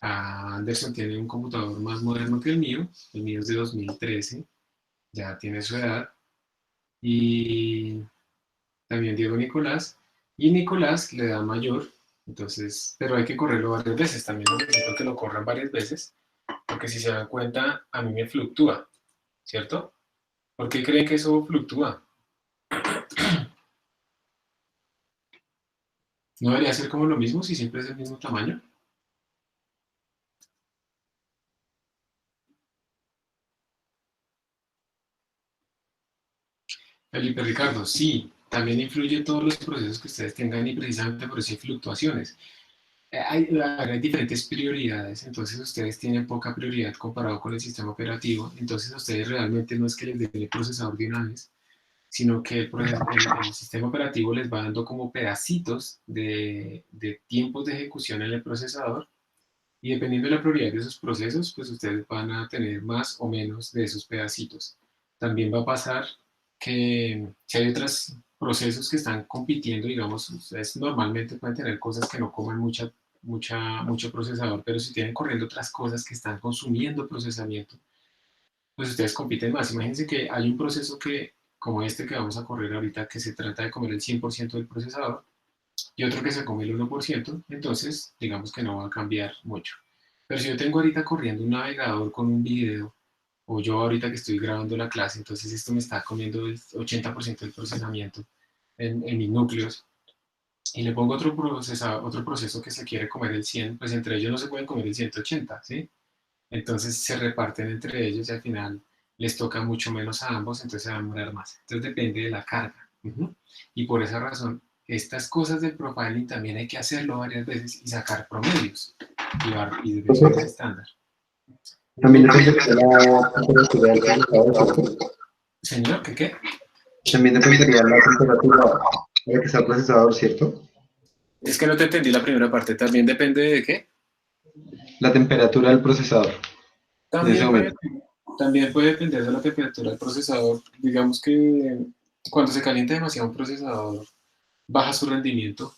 Anderson tiene un computador más moderno que el mío es de 2013, ya tiene su edad, y también Diego Nicolás, y Nicolás le da mayor, entonces, pero hay que correrlo varias veces, también necesito que lo corran varias veces, porque si se dan cuenta, a mí me fluctúa, ¿cierto? ¿Por qué creen que eso fluctúa? ¿No debería ser como lo mismo si siempre es el mismo tamaño? Felipe Ricardo, sí, también influye todos los procesos que ustedes tengan y precisamente por eso hay fluctuaciones. Hay diferentes prioridades, entonces ustedes tienen poca prioridad comparado con el sistema operativo, entonces a ustedes realmente no es que les den el procesador de una vez, sino que el sistema operativo les va dando como pedacitos de tiempos de ejecución en el procesador, y dependiendo de la prioridad de esos procesos, pues ustedes van a tener más o menos de esos pedacitos. También va a pasar que si hay otros procesos que están compitiendo, digamos, ustedes normalmente pueden tener cosas que no coman mucho procesador, pero si tienen corriendo otras cosas que están consumiendo procesamiento, pues ustedes compiten más. Imagínense que hay un proceso que, como este que vamos a correr ahorita, que se trata de comer el 100% del procesador, y otro que se come el 1%, entonces digamos que no va a cambiar mucho. Pero si yo tengo ahorita corriendo un navegador con un video, o yo ahorita que estoy grabando la clase, entonces esto me está comiendo el 80% del procesamiento, en mis núcleos, y le pongo otro proceso que se quiere comer el 100, pues entre ellos no se pueden comer el 180, ¿sí? Entonces se reparten entre ellos y al final les toca mucho menos a ambos, entonces se va a demorar más. Entonces depende de la carga. Y por esa razón, estas cosas del profiling también hay que hacerlo varias veces y sacar promedios y desviaciones estándar. También dependería la temperatura del procesador, ¿cierto? Señor, ¿qué? También dependería la temperatura a la que está el procesador, ¿cierto? Es que no te entendí la primera parte. ¿También depende de qué? La temperatura del procesador en ese También puede, momento. también puede depender de la temperatura del procesador. Digamos que cuando se calienta demasiado un procesador, baja su rendimiento,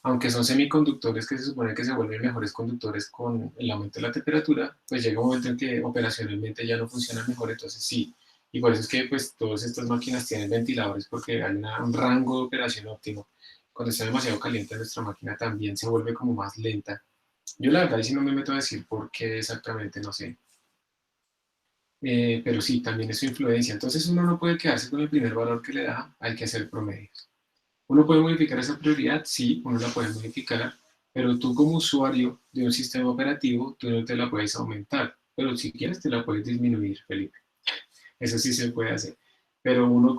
aunque son semiconductores que se supone que se vuelven mejores conductores con el aumento de la temperatura, pues llega un momento en que operacionalmente ya no funciona mejor, entonces sí. Y por eso es que pues todas estas máquinas tienen ventiladores porque hay un rango de operación óptimo. Cuando está demasiado caliente nuestra máquina también se vuelve como más lenta. Yo la verdad ahí sí no me meto a decir por qué exactamente, no sé. Pero sí, también es su influencia. Entonces uno no puede quedarse con el primer valor que le da, hay que hacer promedios. ¿Uno puede modificar esa prioridad? Sí, uno la puede modificar, pero tú como usuario de un sistema operativo, tú no te la puedes aumentar, pero si quieres te la puedes disminuir, Felipe. Eso sí se puede hacer. Pero uno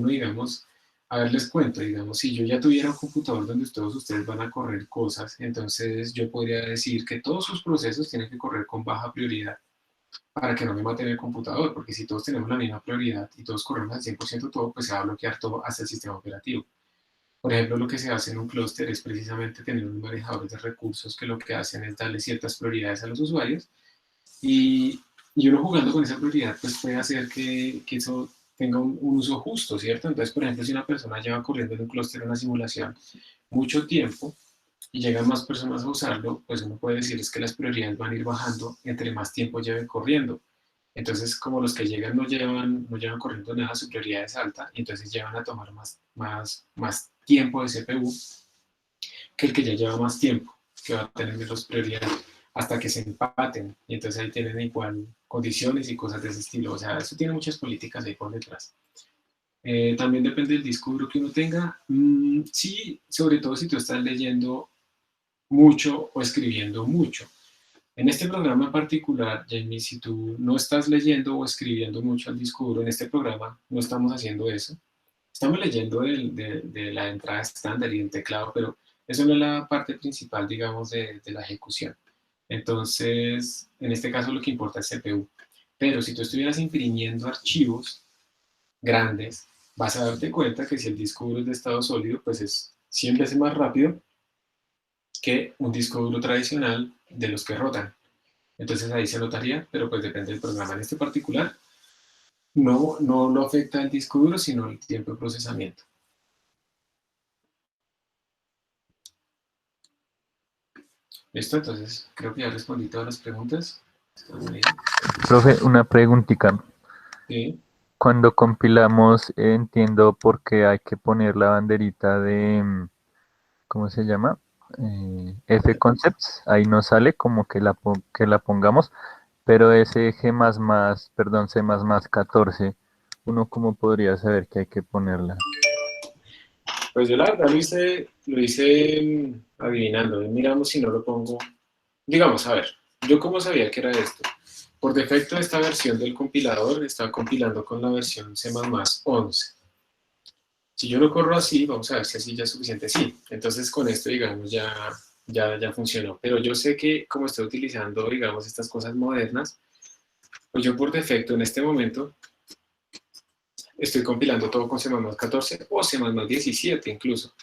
digamos, a ver, les cuento, digamos, si yo ya tuviera un computador donde todos ustedes van a correr cosas, entonces yo podría decir que todos sus procesos tienen que correr con baja prioridad para que no me maten el computador, porque si todos tenemos la misma prioridad y todos corremos al 100% todo, pues se va a bloquear todo hasta el sistema operativo. Por ejemplo, lo que se hace en un clúster es precisamente tener unos manejadores de recursos que lo que hacen es darle ciertas prioridades a los usuarios y, y uno jugando con esa prioridad pues puede hacer que eso tenga un uso justo, ¿cierto? Entonces, por ejemplo, si una persona lleva corriendo en un clúster una simulación mucho tiempo, y llegan más personas a usarlo, pues uno puede decirles que las prioridades van a ir bajando entre más tiempo lleven corriendo. Entonces, como los que llegan no llevan corriendo nada, su prioridad es alta, y entonces llevan a tomar más tiempo de CPU que el que ya lleva más tiempo, que va a tener menos prioridad, hasta que se empaten, y entonces ahí tienen igual condiciones y cosas de ese estilo. O sea, eso tiene muchas políticas ahí por detrás. También depende del disco duro que uno tenga. Sí, sobre todo si tú estás leyendo mucho o escribiendo mucho. En este programa en particular, Jamie, si tú no estás leyendo o escribiendo mucho al disco duro, en este programa no estamos haciendo eso. Estamos leyendo de la entrada estándar y del teclado, pero eso no es la parte principal, digamos, de la ejecución. Entonces, en este caso lo que importa es CPU. Pero si tú estuvieras imprimiendo archivos grandes, vas a darte cuenta que si el disco duro es de estado sólido, pues es 100 veces más rápido que un disco duro tradicional de los que rotan. Entonces ahí se notaría, pero pues depende del programa. En este particular, no lo afecta el disco duro, sino el tiempo de procesamiento. ¿Listo? Entonces creo que ya respondí todas las preguntas. Profe, una preguntita. Sí. Cuando compilamos, entiendo por qué hay que poner la banderita de, ¿cómo se llama? F-concepts, ahí nos sale como que que la pongamos, pero ese perdón, C++14, ¿uno cómo podría saber que hay que ponerla? Pues yo la verdad lo hice adivinando. Miramos si no lo pongo. Digamos, a ver, ¿yo cómo sabía que era esto? Por defecto, esta versión del compilador está compilando con la versión C++ 11. Si yo lo corro así, vamos a ver si así ya es suficiente. Sí, entonces con esto, digamos, ya funcionó. Pero yo sé que como estoy utilizando, digamos, estas cosas modernas, pues yo por defecto en este momento estoy compilando todo con C++14 o C++17 incluso,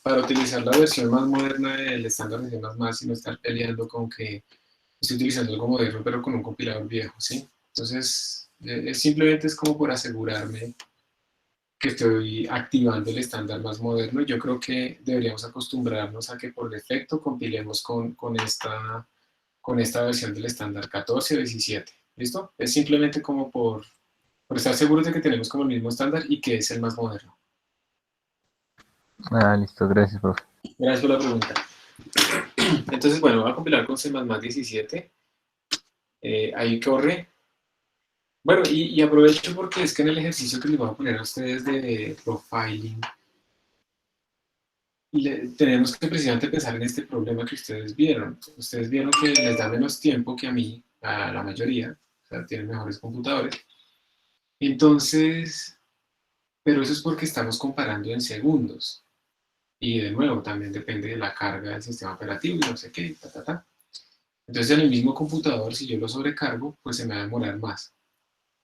para utilizar la versión más moderna del estándar de C++ y no estar peleando con que estoy utilizando algo moderno pero con un compilador viejo, ¿sí? Entonces, simplemente es como por asegurarme que estoy activando el estándar más moderno. Yo creo que deberíamos acostumbrarnos a que por defecto compilemos con esta versión del estándar 14 o 17. ¿Listo? Es simplemente como por estar seguros de que tenemos como el mismo estándar y que es el más moderno. Ah, listo, gracias, profe. Gracias por la pregunta. Entonces, bueno, voy a compilar con C++ 17. Ahí corre Bueno, y aprovecho porque es que en el ejercicio que les voy a poner a ustedes de profiling, tenemos que precisamente pensar en este problema que ustedes vieron. Ustedes vieron que les da menos tiempo que a mí, a la mayoría, o sea, tienen mejores computadores. Entonces, pero eso es porque estamos comparando en segundos. Y de nuevo, también depende de la carga del sistema operativo y no sé qué, ta, ta, ta. Entonces, en el mismo computador, si yo lo sobrecargo, pues se me va a demorar más.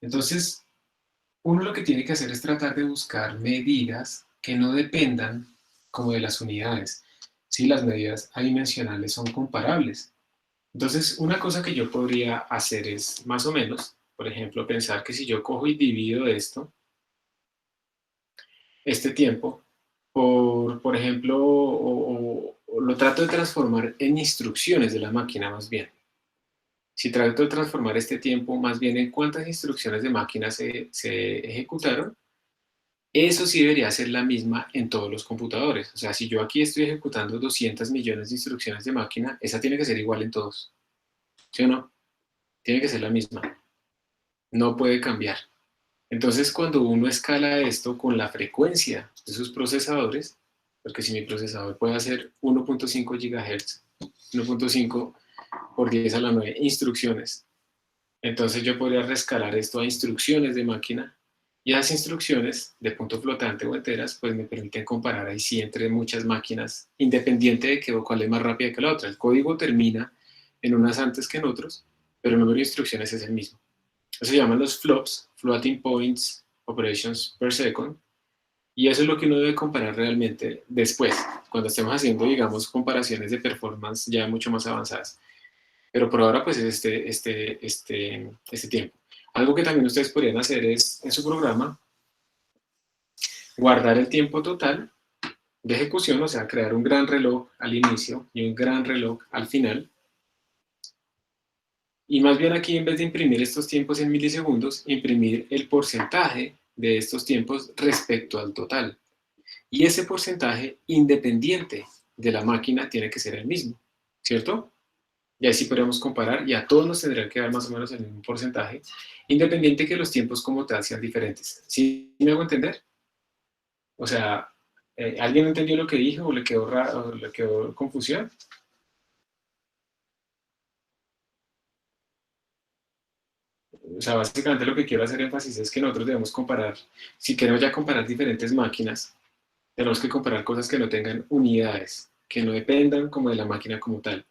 Entonces, uno lo que tiene que hacer es tratar de buscar medidas que no dependan como de las unidades. Si las medidas adimensionales son comparables. Entonces, una cosa que yo podría hacer es, más o menos, por ejemplo, pensar que si yo cojo y divido esto, este tiempo, por ejemplo, o lo trato de transformar en instrucciones de la máquina más bien. Si trato de transformar este tiempo más bien en cuántas instrucciones de máquina se ejecutaron, eso sí debería ser la misma en todos los computadores. O sea, si yo aquí estoy ejecutando 200 millones de instrucciones de máquina, esa tiene que ser igual en todos. ¿Sí o no? Tiene que ser la misma. No puede cambiar. Entonces, cuando uno escala esto con la frecuencia de sus procesadores, porque si mi procesador puede hacer 1.5 GHz, 1.5 por 10 a la 9 instrucciones, entonces yo podría rescalar esto a instrucciones de máquina, y esas instrucciones de punto flotante o enteras, pues me permiten comparar ahí sí entre muchas máquinas, independiente de que cuál es más rápida que la otra. El código termina en unas antes que en otros, pero el número de instrucciones es el mismo. Eso se llaman los flops, Floating Points Operations per Second, y eso es lo que uno debe comparar realmente después, cuando estemos haciendo, digamos, comparaciones de performance ya mucho más avanzadas. Pero por ahora, pues es este tiempo. Algo que también ustedes podrían hacer es, en su programa, guardar el tiempo total de ejecución, o sea, crear un gran reloj al inicio y un gran reloj al final. Y más bien aquí, en vez de imprimir estos tiempos en milisegundos, imprimir el porcentaje de estos tiempos respecto al total. Y ese porcentaje, independiente de la máquina, tiene que ser el mismo, ¿cierto? Y así podríamos comparar, y a todos nos tendría que dar más o menos el mismo porcentaje, independiente que los tiempos como tal sean diferentes. ¿Sí me hago entender? O sea, ¿alguien entendió lo que dije o le quedó raro, o le quedó confusión? O sea, básicamente lo que quiero hacer énfasis es que nosotros debemos comparar, si queremos ya comparar diferentes máquinas, tenemos que comparar cosas que no tengan unidades, que no dependan como de la máquina como tal.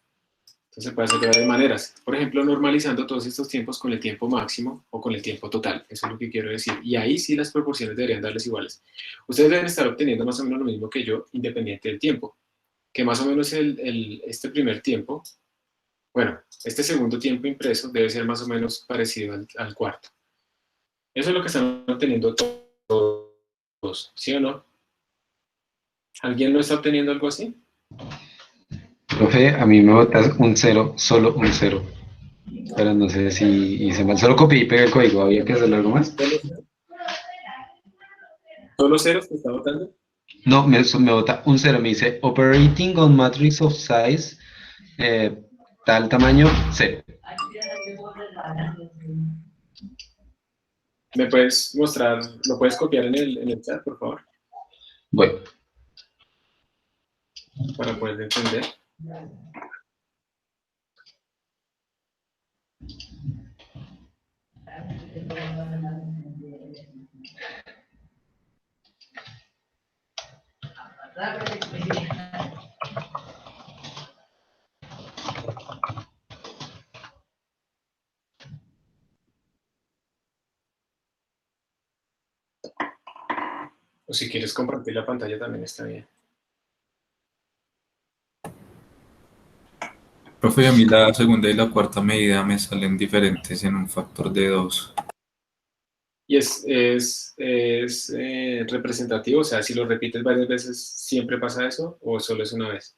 Entonces se puede hacer de varias maneras. Por ejemplo, normalizando todos estos tiempos con el tiempo máximo o con el tiempo total. Eso es lo que quiero decir. Y ahí sí las proporciones deberían darles iguales. Ustedes deben estar obteniendo más o menos lo mismo que yo, independiente del tiempo. Que más o menos este primer tiempo, bueno, este segundo tiempo impreso debe ser más o menos parecido al cuarto. Eso es lo que están obteniendo todos, ¿sí o no? ¿Alguien no está obteniendo algo así? Profe, a mí me botas un cero, solo un cero. Pero no sé si hice mal. Solo copié y pegué el código. ¿Había que hacerlo algo más? ¿Solo ceros que está votando? No, me bota un cero. Me dice operating on matrix of size tal tamaño, cero. ¿Me puedes mostrar, lo puedes copiar en el chat, por favor? Bueno, Para poder entender. O si quieres compartir la pantalla también está bien. Profe, a mí la segunda y la cuarta medida me salen diferentes en un factor de 2. Y es representativo, o sea, si lo repites varias veces, ¿siempre pasa eso o solo es una vez?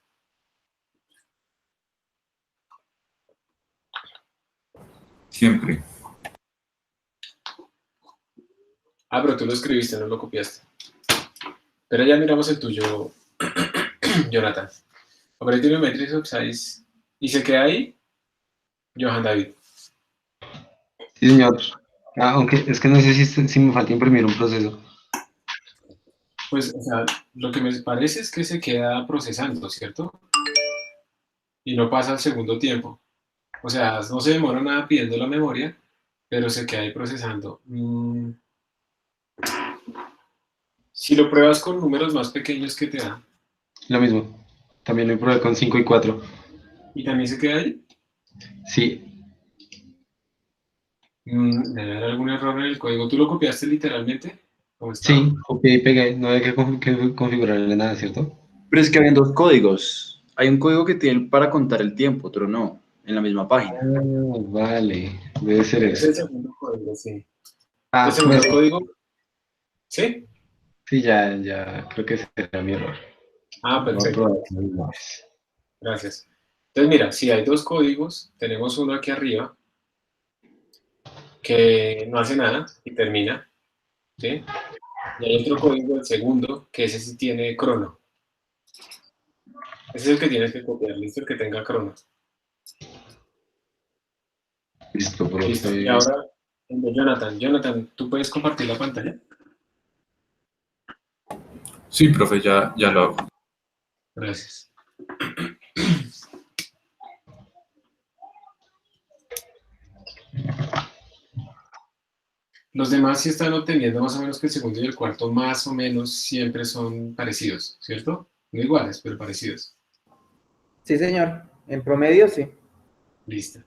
Siempre. Ah, pero tú lo escribiste, no lo copiaste. Pero ya miramos el tuyo, Jonathan. Operating Matrix of Size. ¿Y se queda ahí? Johan David. sí, señor. Aunque es que no sé si me falta imprimir un proceso. Pues, o sea, lo que me parece es que se queda procesando, ¿cierto? Y no pasa al segundo tiempo. O sea, no se demora nada pidiendo la memoria, pero se queda ahí procesando. Si lo pruebas con números más pequeños que te da, Lo mismo. También lo probé con 5 y 4. y también se queda ahí, Sí, debe haber algún error en el código. ¿Tú lo copiaste literalmente? ¿Cómo estaba? sí, copié y pegué. No hay que configurarle nada, ¿cierto? Pero es que habían dos códigos. Hay un código que tiene para contar el tiempo, otro no, en la misma página. Ah, vale, debe ser Es eso. el segundo código, sí. El Ah, segundo código, ¿sí? sí, ya, creo que será mi error. Ah, Voy a perfecto. probar una vez. Gracias. Entonces, mira, si hay dos códigos, tenemos uno aquí arriba que no hace nada y termina, ¿sí? Y hay otro código, el segundo, que ese sí tiene crono. Ese es el que tienes que copiar, listo, el que tenga crono. Listo, Listo. Y profe. ahora, el de Jonathan. Jonathan, ¿tú puedes compartir la pantalla? Sí, profe, ya lo hago. Gracias. Los demás sí están obteniendo más o menos que el segundo y el cuarto más o menos siempre son parecidos, ¿cierto? No iguales, pero parecidos. Sí, señor. En promedio, sí. Listo.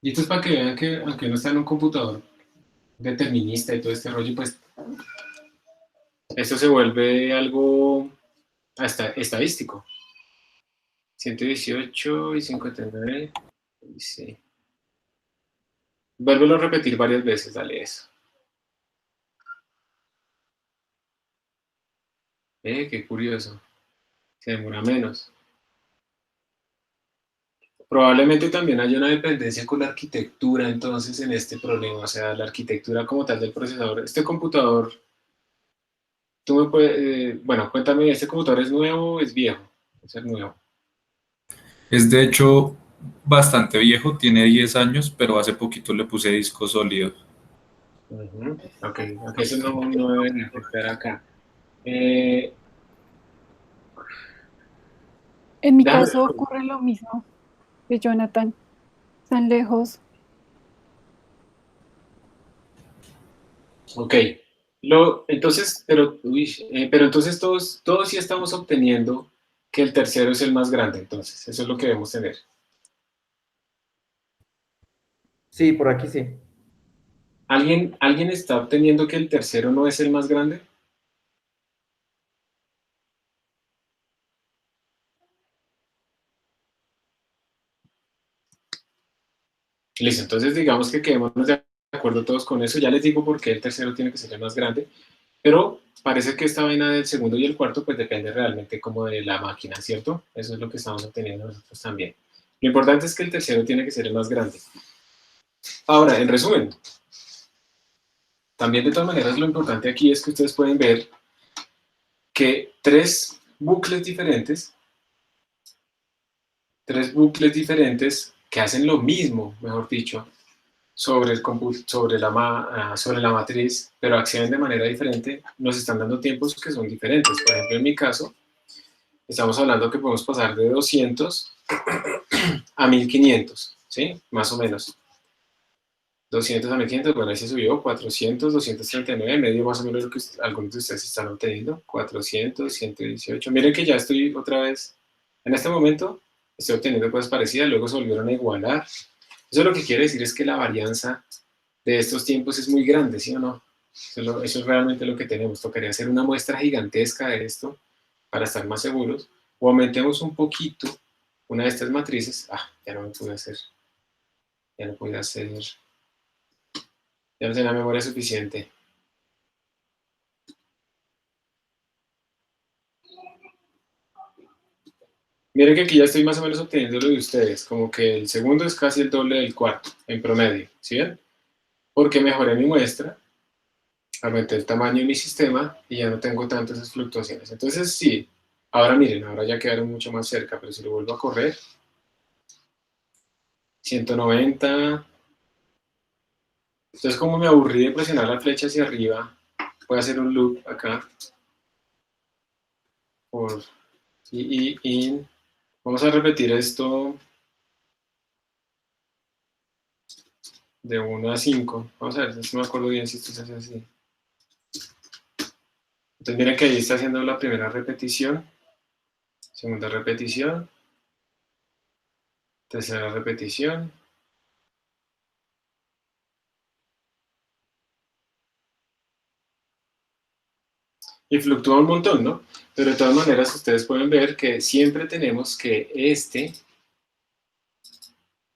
Y esto es para que vean que aunque uno está en un computador determinista y todo este rollo, pues esto se vuelve algo hasta estadístico. 118 y 59. Sí. Vuélvelo a repetir varias veces, dale eso. Qué curioso. Se demora menos. Probablemente también haya una dependencia con la arquitectura entonces en este problema, o sea, la arquitectura como tal del procesador. Este computador, tú me puedes, bueno, cuéntame, ¿este computador es nuevo o es viejo? Es nuevo. Es de hecho bastante viejo, tiene 10 años, pero hace poquito le puse disco sólido. Ok, ok, eso no debe afectar acá. Eh, En mi déjame, caso ocurre lo mismo que Jonathan, tan lejos. ok. Entonces, pero entonces todos sí estamos obteniendo que el tercero es el más grande, entonces, eso es lo que debemos tener. Sí, por aquí sí. ¿Alguien está obteniendo que el tercero no es el más grande? Listo, entonces digamos que quedémonos de acuerdo todos con eso. Ya les digo por qué el tercero tiene que ser el más grande, pero parece que esta vaina del segundo y el cuarto pues depende realmente como de la máquina, ¿cierto? Eso es lo que estamos obteniendo nosotros también. Lo importante es que el tercero tiene que ser el más grande. Ahora, en resumen, también de todas maneras lo importante aquí es que ustedes pueden ver que tres bucles diferentes que hacen lo mismo, mejor dicho, sobre la matriz, pero accionan de manera diferente, nos están dando tiempos que son diferentes. Por ejemplo, en mi caso, estamos hablando que podemos pasar de 200 a 1500, ¿sí? Más o menos. 200 a 1500, bueno, ahí se subió, 400, 239, medio más o menos lo que algunos de ustedes están obteniendo, 400, 118. Miren que ya estoy otra vez, en este momento, estoy obteniendo cosas parecidas, luego se volvieron a igualar. Eso lo que quiere decir es que la varianza de estos tiempos es muy grande, ¿sí o no? Eso es realmente lo que tenemos. Tocaría hacer una muestra gigantesca de esto para estar más seguros. O aumentemos un poquito una de estas matrices. Ya no me pude hacer. Ya no pude hacer. Ya no tenía memoria suficiente. Miren que aquí ya estoy más o menos obteniendo lo de ustedes. Como que el segundo es casi el doble del cuarto, en promedio. ¿Sí ven? Porque mejoré mi muestra, aumenté el tamaño de mi sistema y ya no tengo tantas esas fluctuaciones. Entonces sí, ahora miren, ahora ya quedaron mucho más cerca, pero si lo vuelvo a correr, 190. Entonces, como me aburrí de presionar la flecha hacia arriba, voy a hacer un loop acá. Por in. Vamos a repetir esto de 1 a 5. Vamos a ver si me acuerdo bien si esto se hace así. Entonces miren que ahí está haciendo la primera repetición, segunda repetición, tercera repetición. Y fluctúa un montón, ¿no? Pero de todas maneras ustedes pueden ver que siempre tenemos que este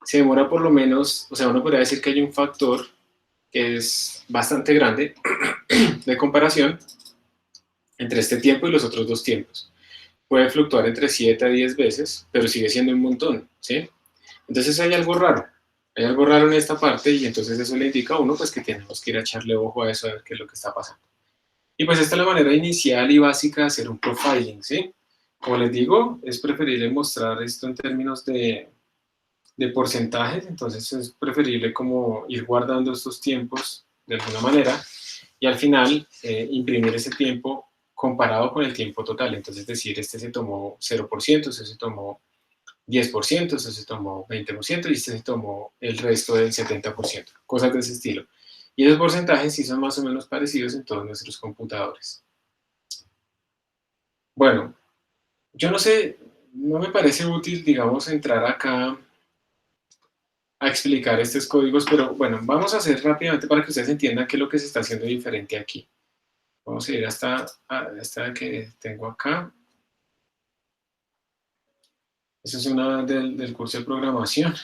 se demora por lo menos, o sea, uno podría decir que hay un factor que es bastante grande de comparación entre este tiempo y los otros dos tiempos. Puede fluctuar entre 7 a 10 veces, pero sigue siendo un montón, ¿sí? Entonces hay algo raro en esta parte y entonces eso le indica a uno pues que tenemos que ir a echarle ojo a eso, a ver qué es lo que está pasando. Y pues esta es la manera inicial y básica de hacer un profiling, ¿sí? Como les digo, es preferible mostrar esto en términos de porcentajes, entonces es preferible como ir guardando estos tiempos de alguna manera y al final imprimir ese tiempo comparado con el tiempo total. Entonces, es decir, este se tomó 0%, este se tomó 10%, este se tomó 20% y este se tomó el resto del 70%, cosas de ese estilo. Y esos porcentajes sí son más o menos parecidos en todos nuestros computadores. Bueno, yo no sé, no me parece útil, digamos, entrar acá a explicar estos códigos, pero bueno, vamos a hacer rápidamente para que ustedes entiendan qué es lo que se está haciendo diferente aquí. Vamos a ir hasta esta que tengo acá. Esa es una del curso de programación.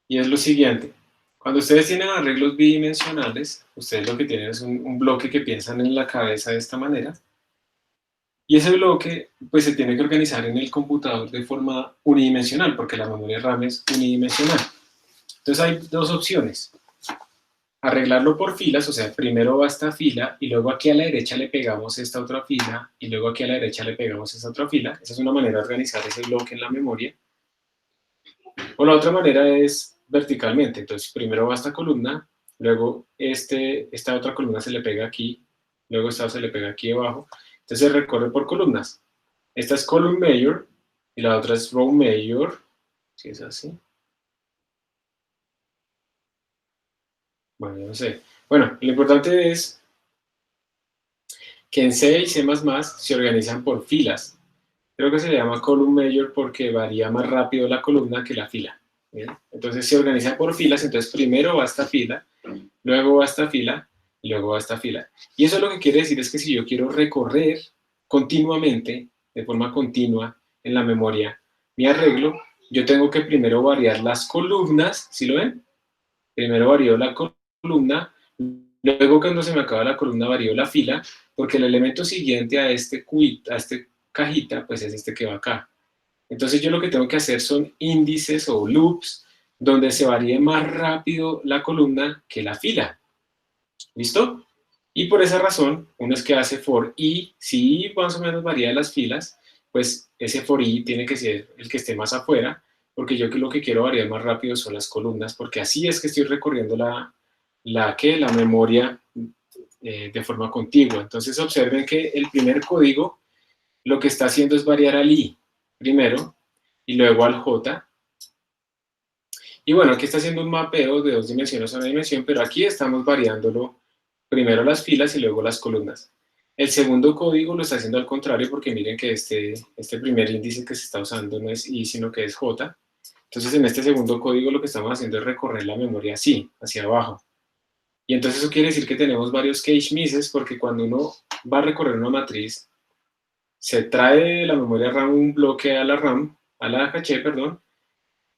Y es lo siguiente. Cuando ustedes tienen arreglos bidimensionales, ustedes lo que tienen es un bloque que piensan en la cabeza de esta manera. Y ese bloque pues se tiene que organizar en el computador de forma unidimensional, porque la memoria RAM es unidimensional. Entonces hay dos opciones. Arreglarlo por filas, o sea, primero va esta fila y luego aquí a la derecha le pegamos esta otra fila y luego aquí a la derecha le pegamos esta otra fila. Esa es una manera de organizar ese bloque en la memoria. O la otra manera es verticalmente. Entonces, primero va esta columna, luego esta otra columna se le pega aquí, luego esta se le pega aquí abajo. Entonces, se recorre por columnas. Esta es column major y la otra es row major. Si es así. Bueno, yo no sé. Bueno, lo importante es que en C y C++ se organizan por filas. Creo que se le llama column major porque varía más rápido la columna que la fila. ¿Bien? Entonces se organizan por filas, entonces primero va esta fila, luego va esta fila, y luego va esta fila. Y eso lo que quiere decir es que si yo quiero recorrer continuamente, de forma continua, en la memoria, mi arreglo, yo tengo que primero variar las columnas, ¿sí lo ven? Primero varío la columna, luego cuando se me acaba la columna varío la fila, porque el elemento siguiente a este cajita, pues es este que va acá. Entonces yo lo que tengo que hacer son índices o loops donde se varíe más rápido la columna que la fila. ¿Listo? Y por esa razón, uno es que hace for i, si i más o menos varía de las filas, pues ese for i tiene que ser el que esté más afuera, porque yo lo que quiero variar más rápido son las columnas, porque así es que estoy recorriendo la memoria de forma contigua. Entonces observen que el primer código lo que está haciendo es variar al i primero y luego al j. Y bueno, aquí está haciendo un mapeo de 2 dimensiones a una dimensión, pero aquí estamos variándolo primero las filas y luego las columnas. El segundo código lo está haciendo al contrario porque miren que este primer índice que se está usando no es i, sino que es j. Entonces en este segundo código lo que estamos haciendo es recorrer la memoria así, hacia abajo. Y entonces eso quiere decir que tenemos varios cache misses porque cuando uno va a recorrer una matriz, se trae de la memoria RAM un bloque a la caché, perdón,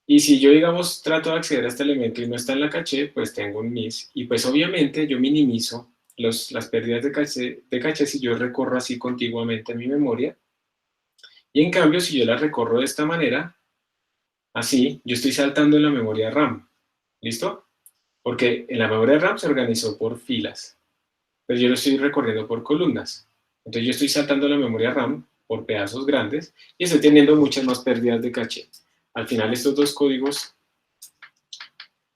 y si yo, digamos, trato de acceder a este elemento y no está en la caché, pues tengo un miss. Y pues obviamente yo minimizo las pérdidas de caché si yo recorro así contiguamente mi memoria. Y en cambio, si yo la recorro de esta manera, así, yo estoy saltando en la memoria RAM. ¿Listo? Porque en la memoria RAM se organizó por filas, pero yo lo estoy recorriendo por columnas. Entonces yo estoy saltando la memoria RAM por pedazos grandes y estoy teniendo muchas más pérdidas de caché. Al final estos dos códigos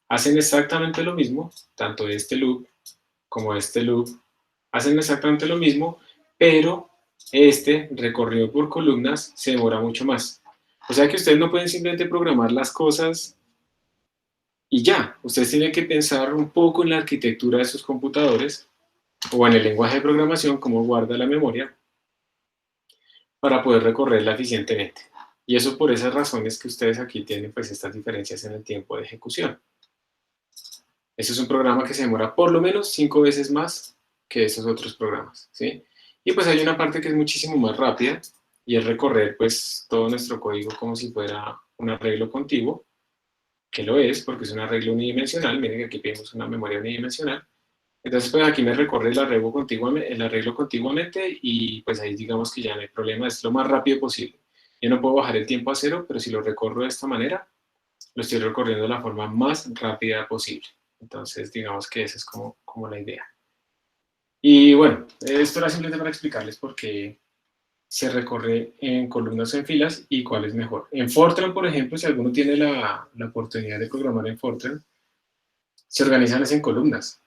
hacen exactamente lo mismo, tanto este loop como este loop hacen exactamente lo mismo, pero este recorrido por columnas se demora mucho más. O sea que ustedes no pueden simplemente programar las cosas y ya. Ustedes tienen que pensar un poco en la arquitectura de sus computadores o en el lenguaje de programación, cómo guarda la memoria, para poder recorrerla eficientemente. Y eso por esas razones que ustedes aquí tienen pues estas diferencias en el tiempo de ejecución. Este es un programa que se demora por lo menos 5 veces más que esos otros programas, ¿sí? Y pues hay una parte que es muchísimo más rápida y es recorrer pues todo nuestro código como si fuera un arreglo contiguo, que lo es porque es un arreglo unidimensional. Miren que aquí tenemos una memoria unidimensional. Entonces pues aquí me recorre el arreglo contiguamente y pues ahí digamos que ya no hay problema, es lo más rápido posible. Yo no puedo bajar el tiempo a cero, pero si lo recorro de esta manera, lo estoy recorriendo de la forma más rápida posible. Entonces, digamos que esa es como la idea. Y bueno, esto era simplemente para explicarles por qué se recorre en columnas o en filas y cuál es mejor. En Fortran, por ejemplo, si alguno tiene la oportunidad de programar en Fortran, se organizan en columnas.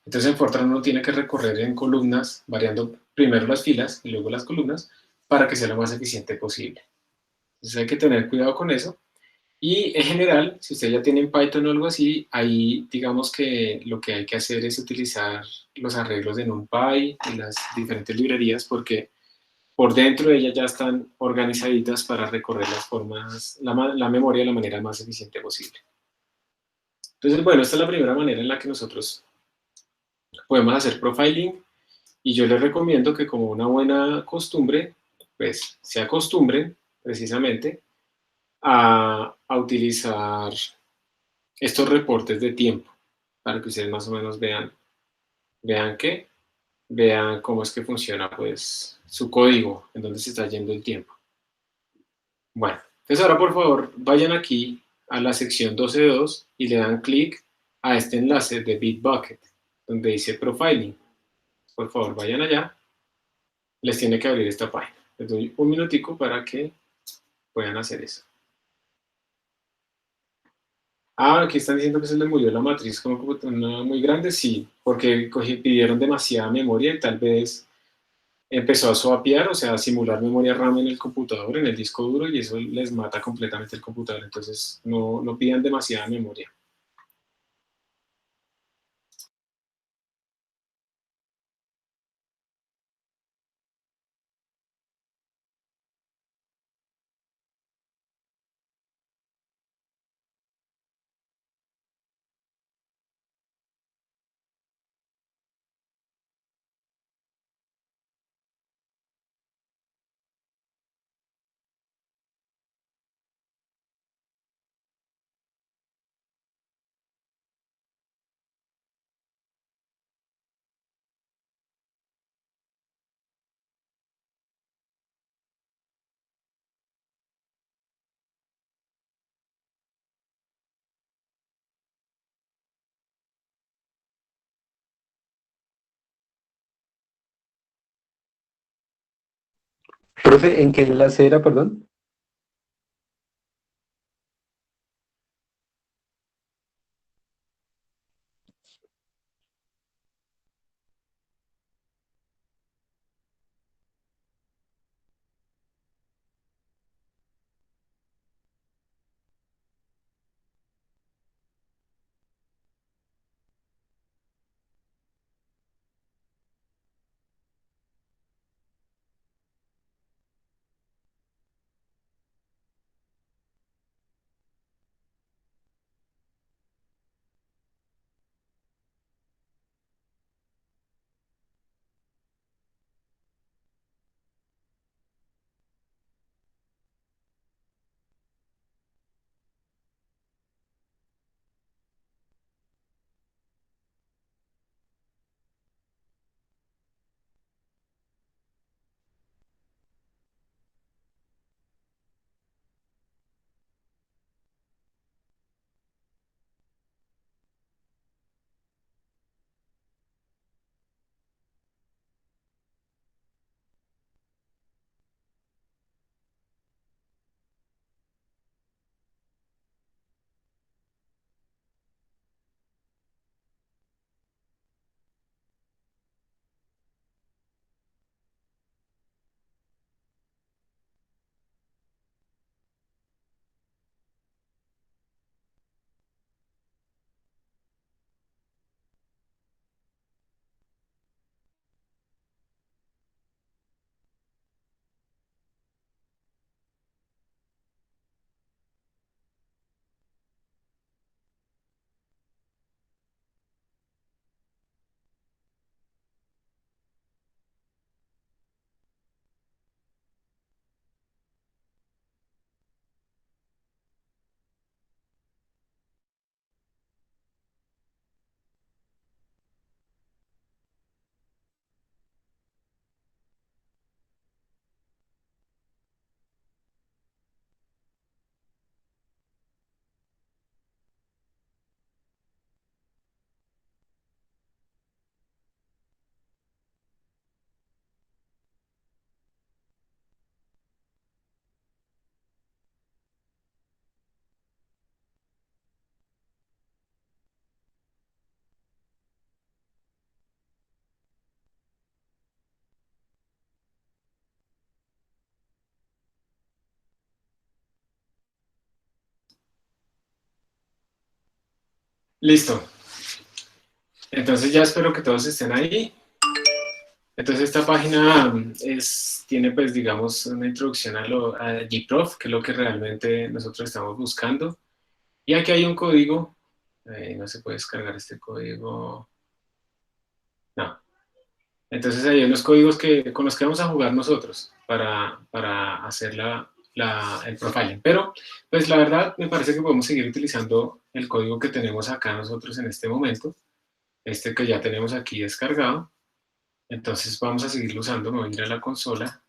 Entonces en Fortran uno tiene que recorrer en columnas, variando primero las filas y luego las columnas, para que sea lo más eficiente posible. Entonces hay que tener cuidado con eso. Y en general, si ustedes ya tienen Python o algo así, ahí digamos que lo que hay que hacer es utilizar los arreglos de NumPy y las diferentes librerías, porque por dentro de ellas ya están organizaditas para recorrer las formas, la memoria de la manera más eficiente posible. Entonces, bueno, esta es la primera manera en la que nosotros podemos hacer profiling, y yo les recomiendo que como una buena costumbre, pues se acostumbren precisamente a utilizar estos reportes de tiempo, para que ustedes más o menos vean cómo es que funciona pues su código, en dónde se está yendo el tiempo. Bueno, entonces ahora por favor vayan aquí a la sección 12.2 y le dan clic a este enlace de Bitbucket, donde dice Profiling. Por favor vayan allá, les tiene que abrir esta página. Les doy un minutico para que puedan hacer eso. Ah, aquí están diciendo que se les murió la matriz como una muy grande, sí, porque pidieron demasiada memoria y tal vez empezó a swapear, o sea, a simular memoria RAM en el computador, en el disco duro, y eso les mata completamente el computador. Entonces, no pidan demasiada memoria. Profe, ¿en qué enlace era, perdón? Listo. Entonces ya espero que todos estén ahí. Entonces esta página tiene, pues, digamos, una introducción a gprof, que es lo que realmente nosotros estamos buscando. Y aquí hay un código. No se puede descargar este código. No. Entonces ahí hay unos códigos con los que vamos a jugar nosotros para hacer el profiling. Pero, pues la verdad, me parece que podemos seguir utilizando el código que tenemos acá nosotros en este momento. Este que ya tenemos aquí descargado. Entonces vamos a seguirlo usando. Me voy a ir a la consola.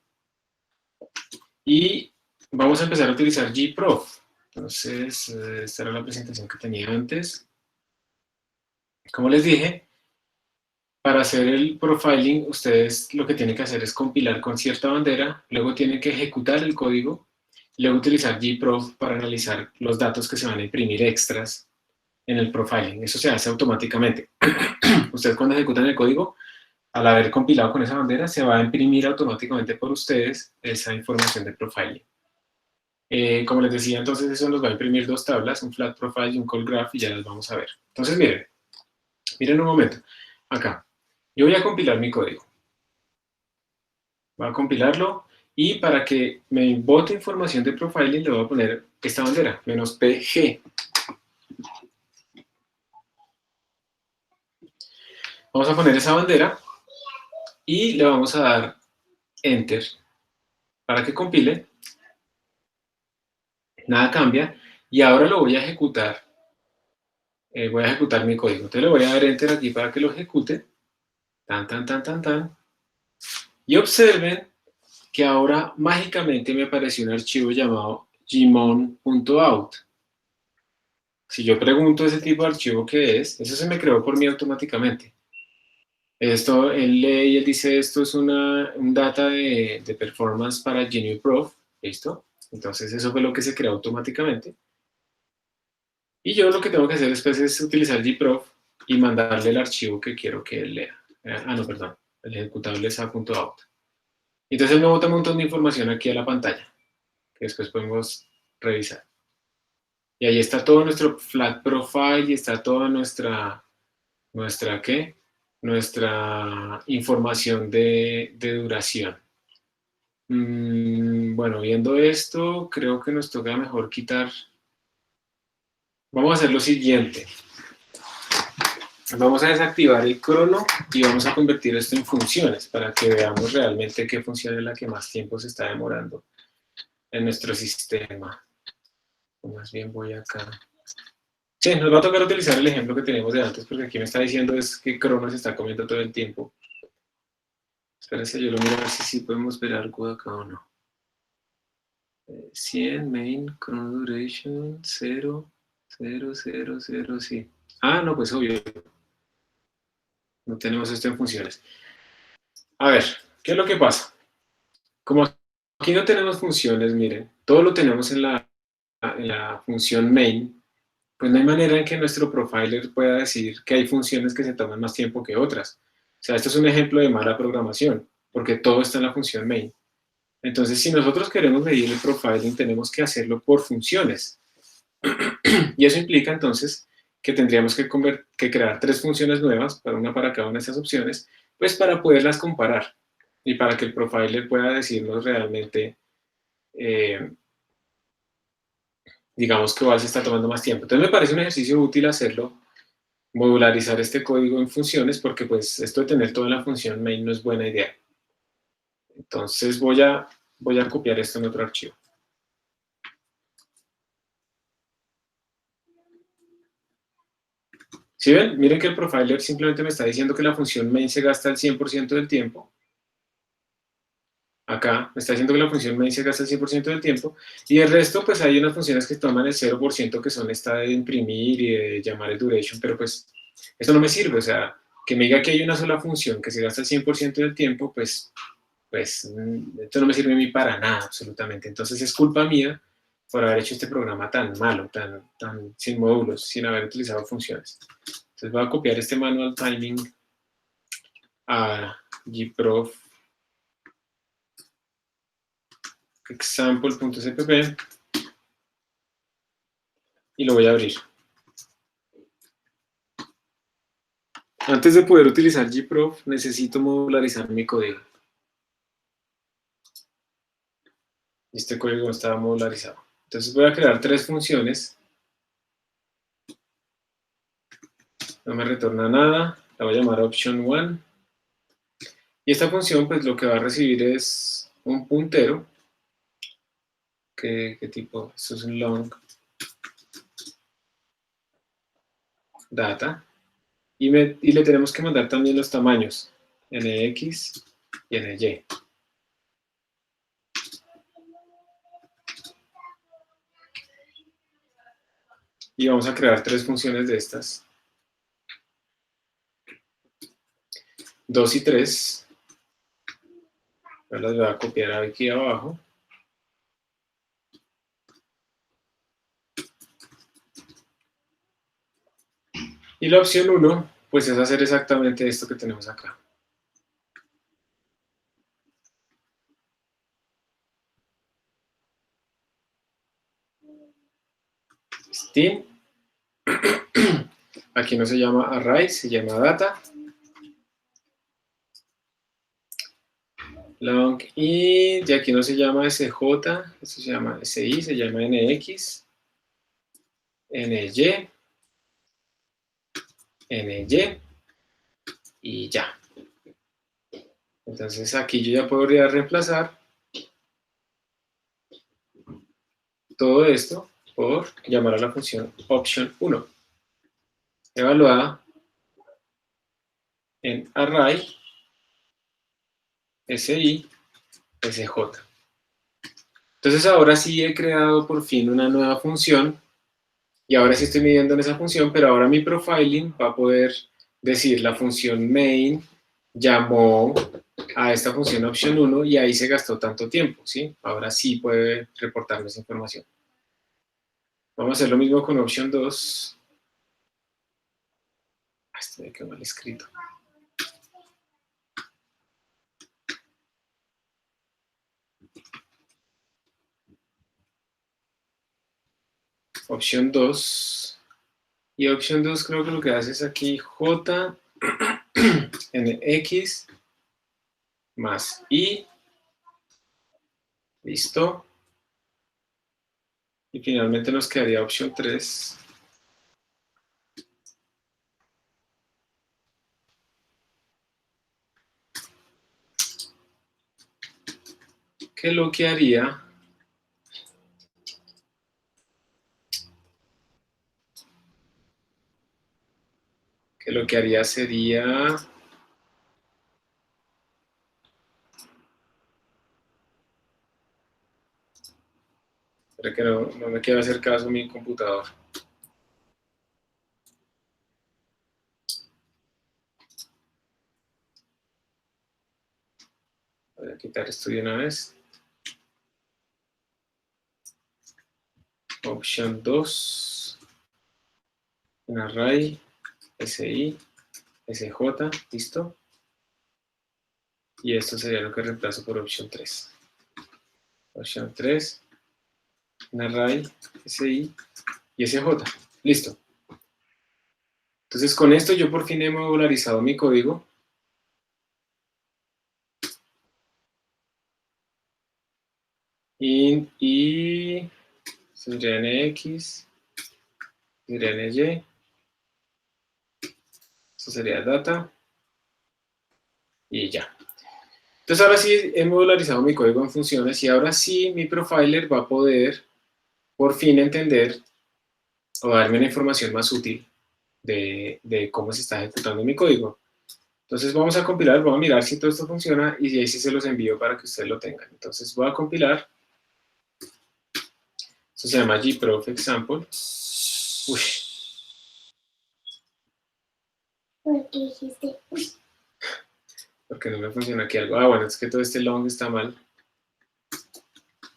Y vamos a empezar a utilizar gprof. Entonces, esta era la presentación que tenía antes. Como les dije, para hacer el profiling, ustedes lo que tienen que hacer es compilar con cierta bandera, luego tienen que ejecutar el código, luego utilizar gprof para analizar los datos que se van a imprimir extras en el profiling. Eso se hace automáticamente. Ustedes cuando ejecutan el código, al haber compilado con esa bandera, se va a imprimir automáticamente por ustedes esa información de profiling. Como les decía, entonces eso nos va a imprimir dos tablas, un flat profile y un call graph, y ya las vamos a ver. Entonces miren un momento, acá. Yo voy a compilar mi código. Voy a compilarlo, y para que me bote información de profiling le voy a poner esta bandera, -pg. Vamos a poner esa bandera, y le vamos a dar Enter para que compile. Nada cambia, y ahora lo voy a ejecutar. Voy a ejecutar mi código. Entonces le voy a dar Enter aquí para que lo ejecute. Tan. Y observen que ahora mágicamente me apareció un archivo llamado gmon.out. Si yo pregunto ese tipo de archivo qué es, eso se me creó por mí automáticamente. Esto, él lee y él dice, esto es un data de performance para gnuprof. ¿Listo? Entonces eso fue lo que se creó automáticamente. Y yo lo que tengo que hacer después es utilizar gprof y mandarle el archivo que quiero que él lea. No, perdón. El ejecutable es a.out. Entonces él me bota un montón de información aquí a la pantalla, que después podemos revisar. Y ahí está todo nuestro flat profile, y está toda nuestra ¿qué? Nuestra información de duración. Bueno, viendo esto, creo que nos toca mejor quitar. Vamos a hacer lo siguiente. Vamos a desactivar el crono y vamos a convertir esto en funciones para que veamos realmente qué función es la que más tiempo se está demorando en nuestro sistema. O más bien voy acá. Sí, nos va a tocar utilizar el ejemplo que tenemos de antes, porque aquí me está diciendo es que crono se está comiendo todo el tiempo. Espérense, yo lo miro a ver si podemos ver algo acá o no. 100 main chrono duration 0, 0, 0, 0, sí. No, pues obvio. No tenemos esto en funciones. A ver, ¿qué es lo que pasa? Como aquí no tenemos funciones, miren, todo lo tenemos en la función main, pues no hay manera en que nuestro profiler pueda decir que hay funciones que se toman más tiempo que otras. O sea, esto es un ejemplo de mala programación, porque todo está en la función main. Entonces, si nosotros queremos medir el profiling, tenemos que hacerlo por funciones. Y eso implica, entonces, que tendríamos que crear 3 funciones nuevas, una para cada una de esas opciones, pues para poderlas comparar y para que el profiler pueda decirnos realmente, digamos, que igual se está tomando más tiempo. Entonces me parece un ejercicio útil hacerlo, modularizar este código en funciones, porque pues esto de tener todo en la función main no es buena idea. Entonces voy a copiar esto en otro archivo. ¿Sí ven? Miren que el profiler simplemente me está diciendo que la función main se gasta el 100% del tiempo. Acá me está diciendo que la función main se gasta el 100% del tiempo, y el resto, pues hay unas funciones que toman el 0%, que son esta de imprimir y de llamar el duration, pero pues esto no me sirve. O sea, que me diga que hay una sola función que se gasta el 100% del tiempo, pues esto no me sirve a mí para nada, absolutamente. Entonces es culpa mía por haber hecho este programa tan malo, tan sin módulos, sin haber utilizado funciones. Entonces voy a copiar este manual timing a gprof example.cpp y lo voy a abrir. Antes de poder utilizar gprof, necesito modularizar mi código. Este código no estaba modularizado. Entonces voy a crear 3 funciones. No me retorna nada. La voy a llamar option1. Y esta función, pues lo que va a recibir es un puntero. ¿Qué tipo? Esto es un long data. Y le tenemos que mandar también los tamaños, nx y ny. Y vamos a crear 3 funciones de estas. 2 y 3. Yo las voy a copiar aquí abajo. Y la opción 1, pues es hacer exactamente esto que tenemos acá. Steam. Aquí no se llama array, se llama data. Long int, y aquí no se llama sj, esto se llama si, se llama nx, ny, ny, y ya. Entonces aquí yo ya podría reemplazar todo esto por llamar a la función option1, evaluada en array si sj. Entonces ahora sí he creado por fin una nueva función y ahora sí estoy midiendo en esa función, pero ahora mi profiling va a poder decir la función main llamó a esta función option1 y ahí se gastó tanto tiempo, ¿sí? Ahora sí puede reportarme esa información. Vamos a hacer lo mismo con option2. Esto me quedó mal escrito. Opción 2. Y opción 2 creo que lo que hace es aquí j en x más y. Listo. Y finalmente nos quedaría opción 3. Que lo que haría sería espera que no me quiero hacer caso a mi computador. Voy a quitar esto de una vez. Opción 2 en array si sj, listo. Y esto sería lo que reemplazo por opción 3. Opción 3 en array si y sj, listo. Entonces con esto yo por fin he modularizado mi código. Y sería nx, sería ny, esto sería data, y ya. Entonces ahora sí he modularizado mi código en funciones y ahora sí mi profiler va a poder por fin entender o darme una información más útil de cómo se está ejecutando mi código. Entonces vamos a compilar, voy a mirar si todo esto funciona y ahí sí se los envío para que ustedes lo tengan. Entonces voy a compilar. Esto se llama gprof example. Uy. ¿Por qué dijiste? Porque no me funciona aquí algo. Ah, bueno, es que todo este long está mal.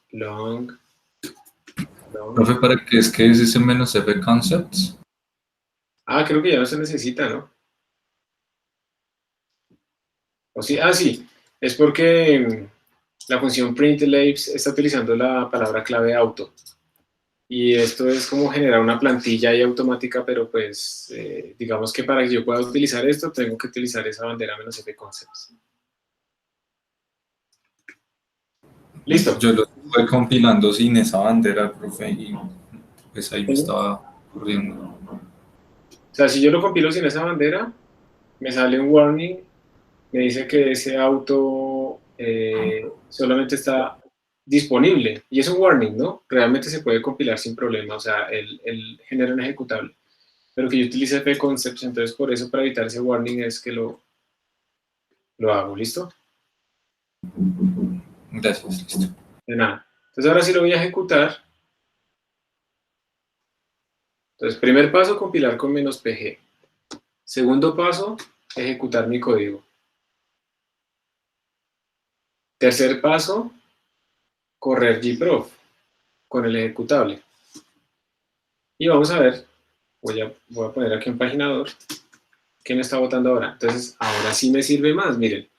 Long. Profe, ¿para qué es que es ese -f concepts? Ah, creo que ya no se necesita, ¿no? ¿O sí? Ah, sí. Es porque la función printlabs está utilizando la palabra clave auto. Y esto es como generar una plantilla ahí automática, pero pues digamos que para que yo pueda utilizar esto, tengo que utilizar esa bandera -f concepts. Listo. Yo lo estuve compilando sin esa bandera, profe, y pues ahí me ¿Sí? estaba ocurriendo. O sea, si yo lo compilo sin esa bandera, me sale un warning, me dice que ese auto solamente está disponible, y es un warning, ¿no? Realmente se puede compilar sin problema, o sea, él genera un ejecutable, pero que yo utilice fconcepts, entonces por eso, para evitar ese warning, es que lo hago, ¿listo? Gracias, listo. De nada. Entonces ahora sí lo voy a ejecutar. Entonces, primer paso, compilar con -pg. Segundo paso, ejecutar mi código. Tercer paso, correr gprof con el ejecutable. Y vamos a ver, voy a poner aquí un paginador, ¿qué me está botando ahora? Entonces, ahora sí me sirve más, miren.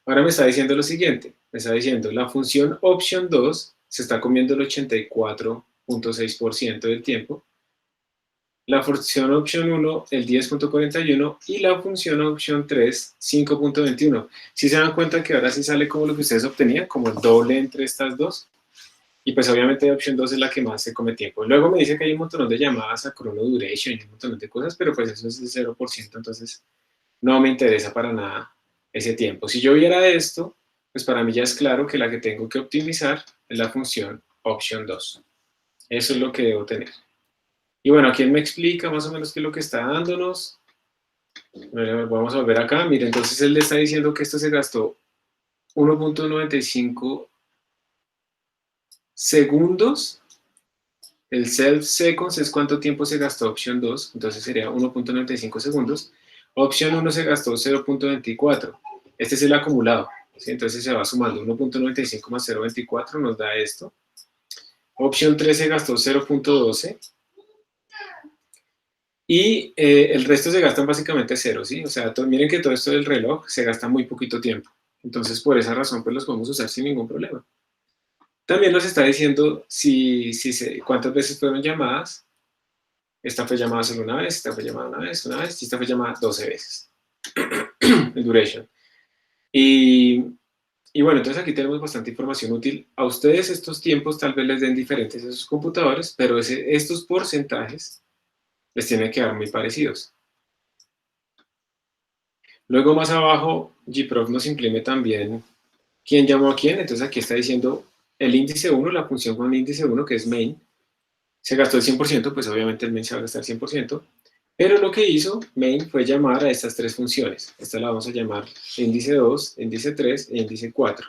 Ahora me está diciendo lo siguiente, me está diciendo, la función option2 se está comiendo el 84.6% del tiempo, la función option 1 el 10.41 y la función option 3 5.21. Si se dan cuenta que ahora sí sale como lo que ustedes obtenían, como el doble entre estas dos. Y pues obviamente option 2 es la que más se come tiempo. Luego me dice que hay un montón de llamadas a chrono duration y un montón de cosas, pero pues eso es el 0%, entonces no me interesa para nada ese tiempo. Si yo viera esto, pues para mí ya es claro que la que tengo que optimizar es la función option 2. Eso es lo que debo tener. Y bueno, aquí él me explica más o menos qué es lo que está dándonos. Vamos a volver acá. Mire, entonces él le está diciendo que esto se gastó 1.95 segundos. El self seconds es cuánto tiempo se gastó option 2, entonces sería 1.95 segundos. Option 1 se gastó 0.24. Este es el acumulado, ¿sí? Entonces se va sumando 1.95 más 0.24 nos da esto. Option 3 se gastó 0.12. Y el resto se gastan básicamente cero, ¿sí? O sea, miren que todo esto del reloj se gasta muy poquito tiempo. Entonces, por esa razón, pues los podemos usar sin ningún problema. También nos está diciendo cuántas veces fueron llamadas. Esta fue llamada solo una vez, esta fue llamada una vez, y esta fue llamada 12 veces. El duration. Y bueno, entonces aquí tenemos bastante información útil. A ustedes estos tiempos tal vez les den diferentes a sus computadores, pero estos porcentajes les tienen que dar muy parecidos. Luego más abajo, gprof nos imprime también quién llamó a quién. Entonces aquí está diciendo el índice 1, la función con el índice 1, que es main, se gastó el 100%, pues obviamente el main se va a gastar el 100%, pero lo que hizo main fue llamar a estas tres funciones. Esta la vamos a llamar índice 2, índice 3 e índice 4.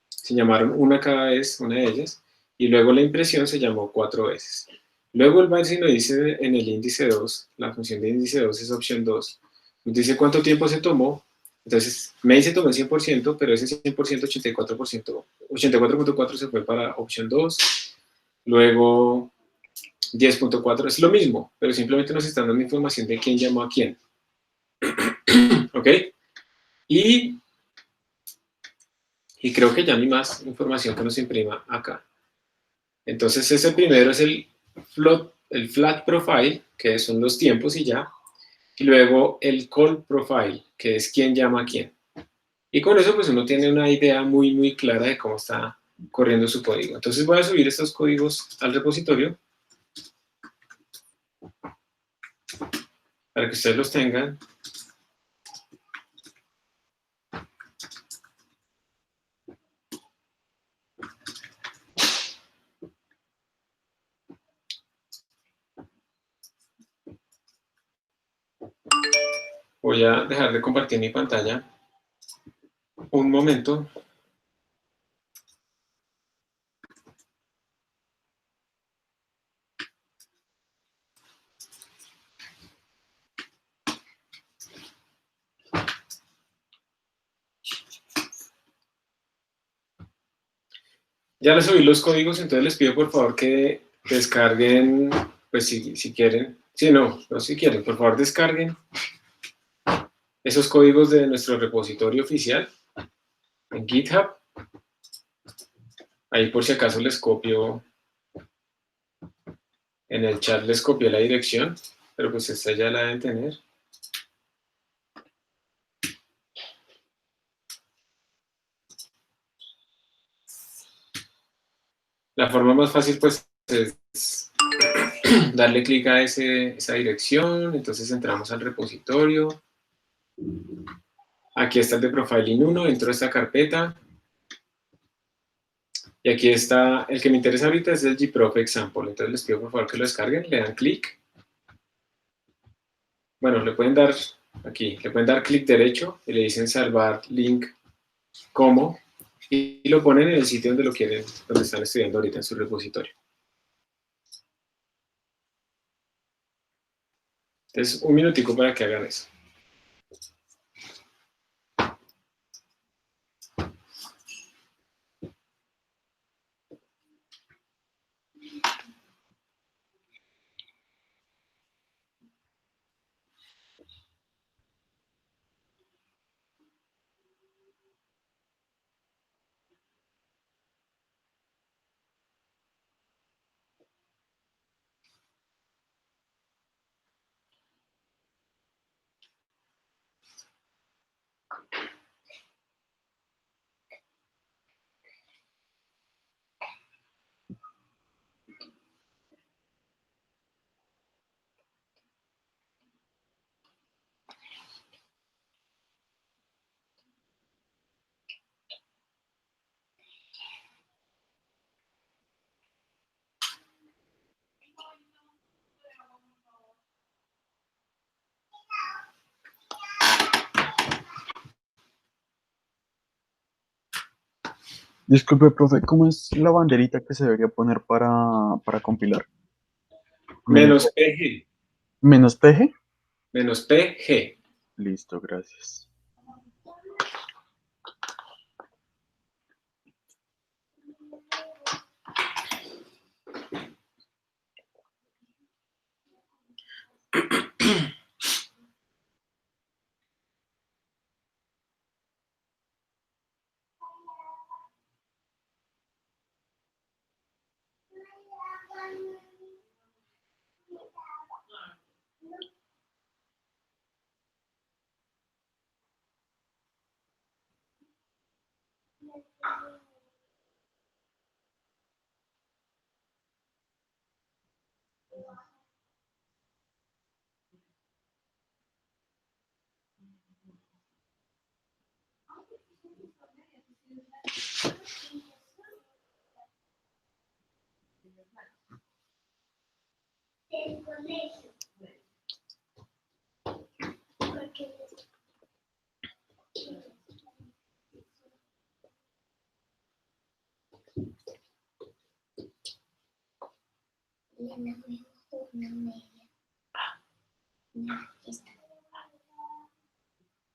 Se llamaron una cada vez, una de ellas, y luego la impresión se llamó 4 veces. Luego el byte nos dice en el índice 2, la función de índice 2 es option 2, nos dice cuánto tiempo se tomó. Entonces, main se tomó el 100%, pero ese 100%, 84%, 84.4 se fue para option 2, luego 10.4 es lo mismo, pero simplemente nos están dando información de quién llamó a quién. ¿Ok? Y creo que ya no hay más información que nos imprima acá. Entonces, ese primero es el flat profile, que son los tiempos y ya. Y luego el call profile, que es quién llama a quién. Y con eso, pues uno tiene una idea muy, muy clara de cómo está corriendo su código. Entonces voy a subir estos códigos al repositorio para que ustedes los tengan. Voy a dejar de compartir mi pantalla un momento. Ya les subí los códigos, entonces les pido por favor que descarguen, pues si quieren, no si quieren, por favor descarguen esos códigos de nuestro repositorio oficial en GitHub. Ahí por si acaso les copio En el chat les copié la dirección, pero pues esta ya la deben tener. La forma más fácil pues es darle clic a esa dirección, entonces entramos al repositorio. Aquí está el de Profiling 1, entro a esta carpeta. Y aquí está, el que me interesa ahorita es el gprof example, entonces les pido por favor que lo descarguen, le dan clic. Bueno, le pueden dar aquí, le pueden dar clic derecho y le dicen salvar link como y lo ponen en el sitio donde lo quieren, donde están estudiando ahorita en su repositorio. Entonces, un minutico para que hagan eso. Disculpe, profe, ¿cómo es la banderita que se debería poner para compilar? Menos PG, ¿Menos PG? menos PG. Listo, gracias.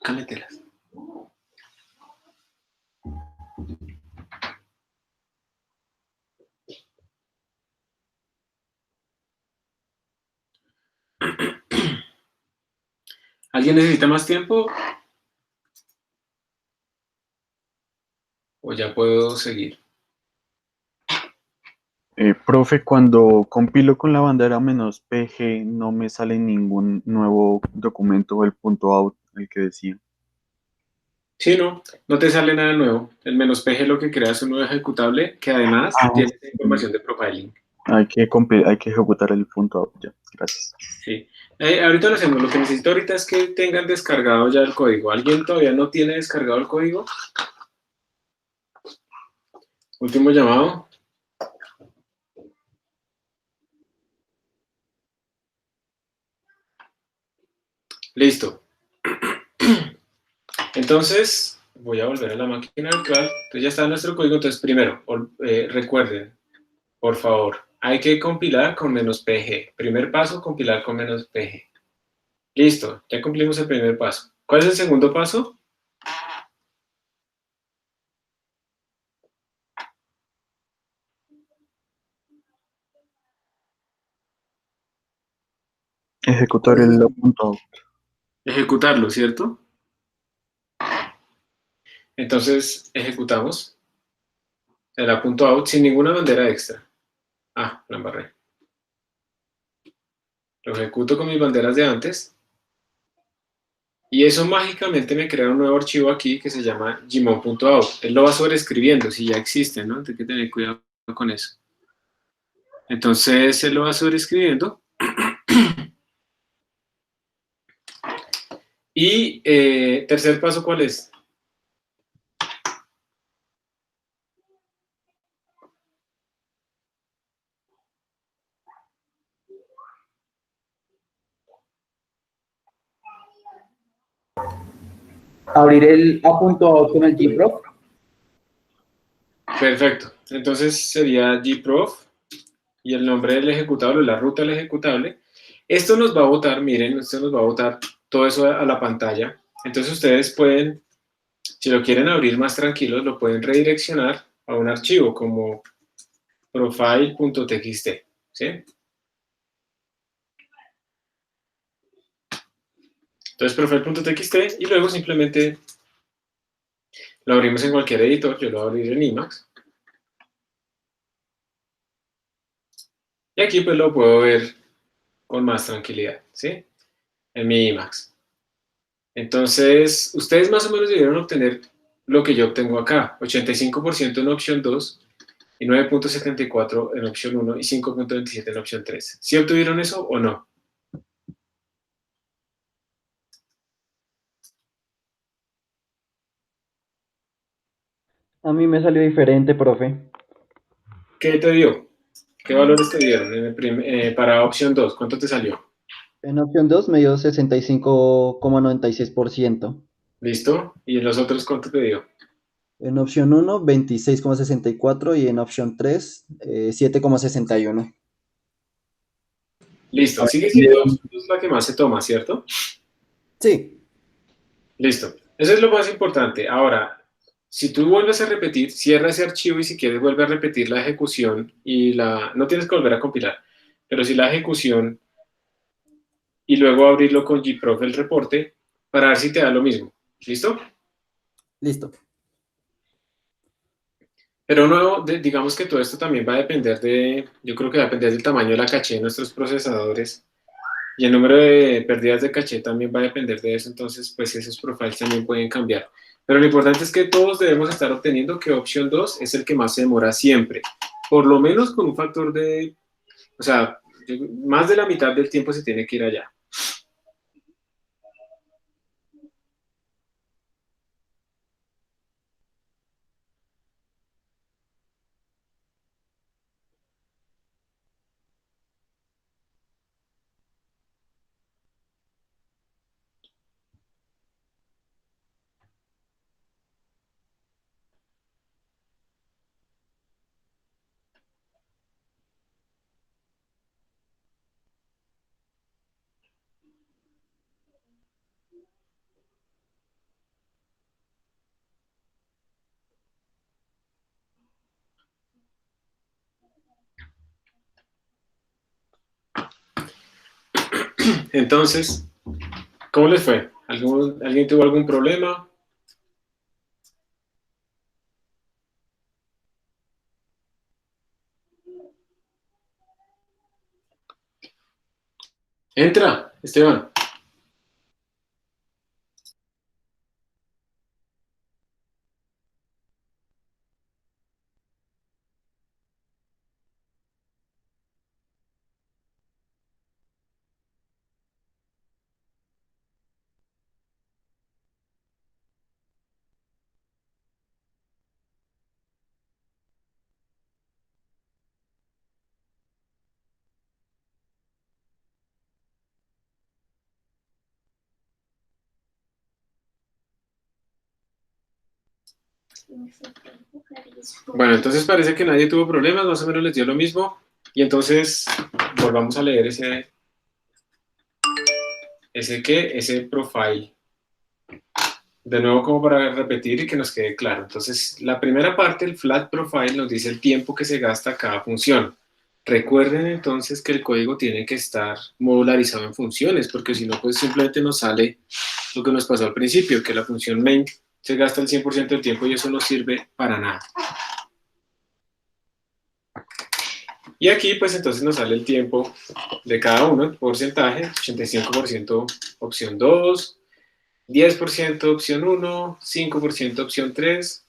Cámetelas. ¿Alguien necesita más tiempo? ¿O ya puedo seguir? Profe, cuando compilo con la bandera menos PG no me sale ningún nuevo documento, el punto out, el que decía. Sí, no te sale nada nuevo. El menos PG lo que crea es un nuevo ejecutable que además tiene información de profiling. Hay que ejecutar el punto out, ya, gracias. Sí. Ahorita lo hacemos. Lo que necesito ahorita es que tengan descargado ya el código. ¿Alguien todavía no tiene descargado el código? Último llamado. Listo. Entonces, voy a volver a la máquina virtual. Entonces ya está nuestro código. Entonces, primero, recuerden, por favor, hay que compilar con menos PG. Primer paso, compilar con menos PG. Listo, ya cumplimos el primer paso. ¿Cuál es el segundo paso? Ejecutar el punto out. Ejecutarlo, ¿cierto? Entonces, ejecutamos el .out sin ninguna bandera extra. Ah, la embarré. Lo ejecuto con mis banderas de antes. Y eso mágicamente me crea un nuevo archivo aquí que se llama gmon.out. Él lo va sobreescribiendo si ya existe, ¿no? Hay que tener cuidado con eso. Entonces él lo va sobreescribiendo. Y tercer paso, ¿cuál es? Abrir el A.out con el gprof. Perfecto. Entonces sería gprof y el nombre del ejecutable, la ruta del ejecutable. Esto nos va a botar, miren, esto nos va a botar todo eso a la pantalla. Entonces ustedes pueden, si lo quieren abrir más tranquilos, lo pueden redireccionar a un archivo como profile.txt, ¿sí? Entonces profile.txt y luego simplemente lo abrimos en cualquier editor. Yo lo voy a abrir en Emacs. Y aquí pues lo puedo ver con más tranquilidad, ¿sí? En mi Emacs. Entonces, ustedes más o menos debieron obtener lo que yo obtengo acá, 85% en opción 2, y 9.74 en opción 1 y 5.27 en opción 3. ¿Sí obtuvieron eso o no? A mí me salió diferente, profe. ¿Qué te dio? ¿Qué valores te dieron para opción 2? ¿Cuánto te salió? En opción 2 me dio 65,96%. ¿Listo? ¿Y en los otros cuánto te dio? En opción 1, 26,64 y en opción 3, 7,61. Listo. Sigue siendo opción 2 la que más se toma, ¿cierto? Sí, Listo. Eso es lo más importante. Ahora, si tú vuelves a repetir, cierra ese archivo y si quieres vuelve a repetir la ejecución y no tienes que volver a compilar, pero si la ejecución y luego abrirlo con gprof el reporte para ver si te da lo mismo. ¿Listo? listo. Pero no, digamos que todo esto también va a depender yo creo que va a depender del tamaño de la caché de nuestros procesadores y el número de pérdidas de caché también va a depender de eso, entonces pues esos profiles también pueden cambiar. Pero lo importante es que todos debemos estar obteniendo que opción 2 es el que más se demora siempre, por lo menos con un factor o sea, más de la mitad del tiempo se tiene que ir allá. Entonces, ¿cómo les fue? ¿Alguien tuvo algún problema? Entra, Esteban. Bueno, entonces parece que nadie tuvo problemas, más o menos les dio lo mismo. Y entonces volvamos a leer ese profile. De nuevo como para repetir y que nos quede claro. Entonces, la primera parte, el flat profile, nos dice el tiempo que se gasta cada función. Recuerden entonces que el código tiene que estar modularizado en funciones, porque si no, pues simplemente nos sale lo que nos pasó al principio, que la función main se gasta el 100% del tiempo y eso no sirve para nada. Y aquí pues entonces nos sale el tiempo de cada uno, porcentaje, 85% opción 2, 10% opción 1, 5% opción 3.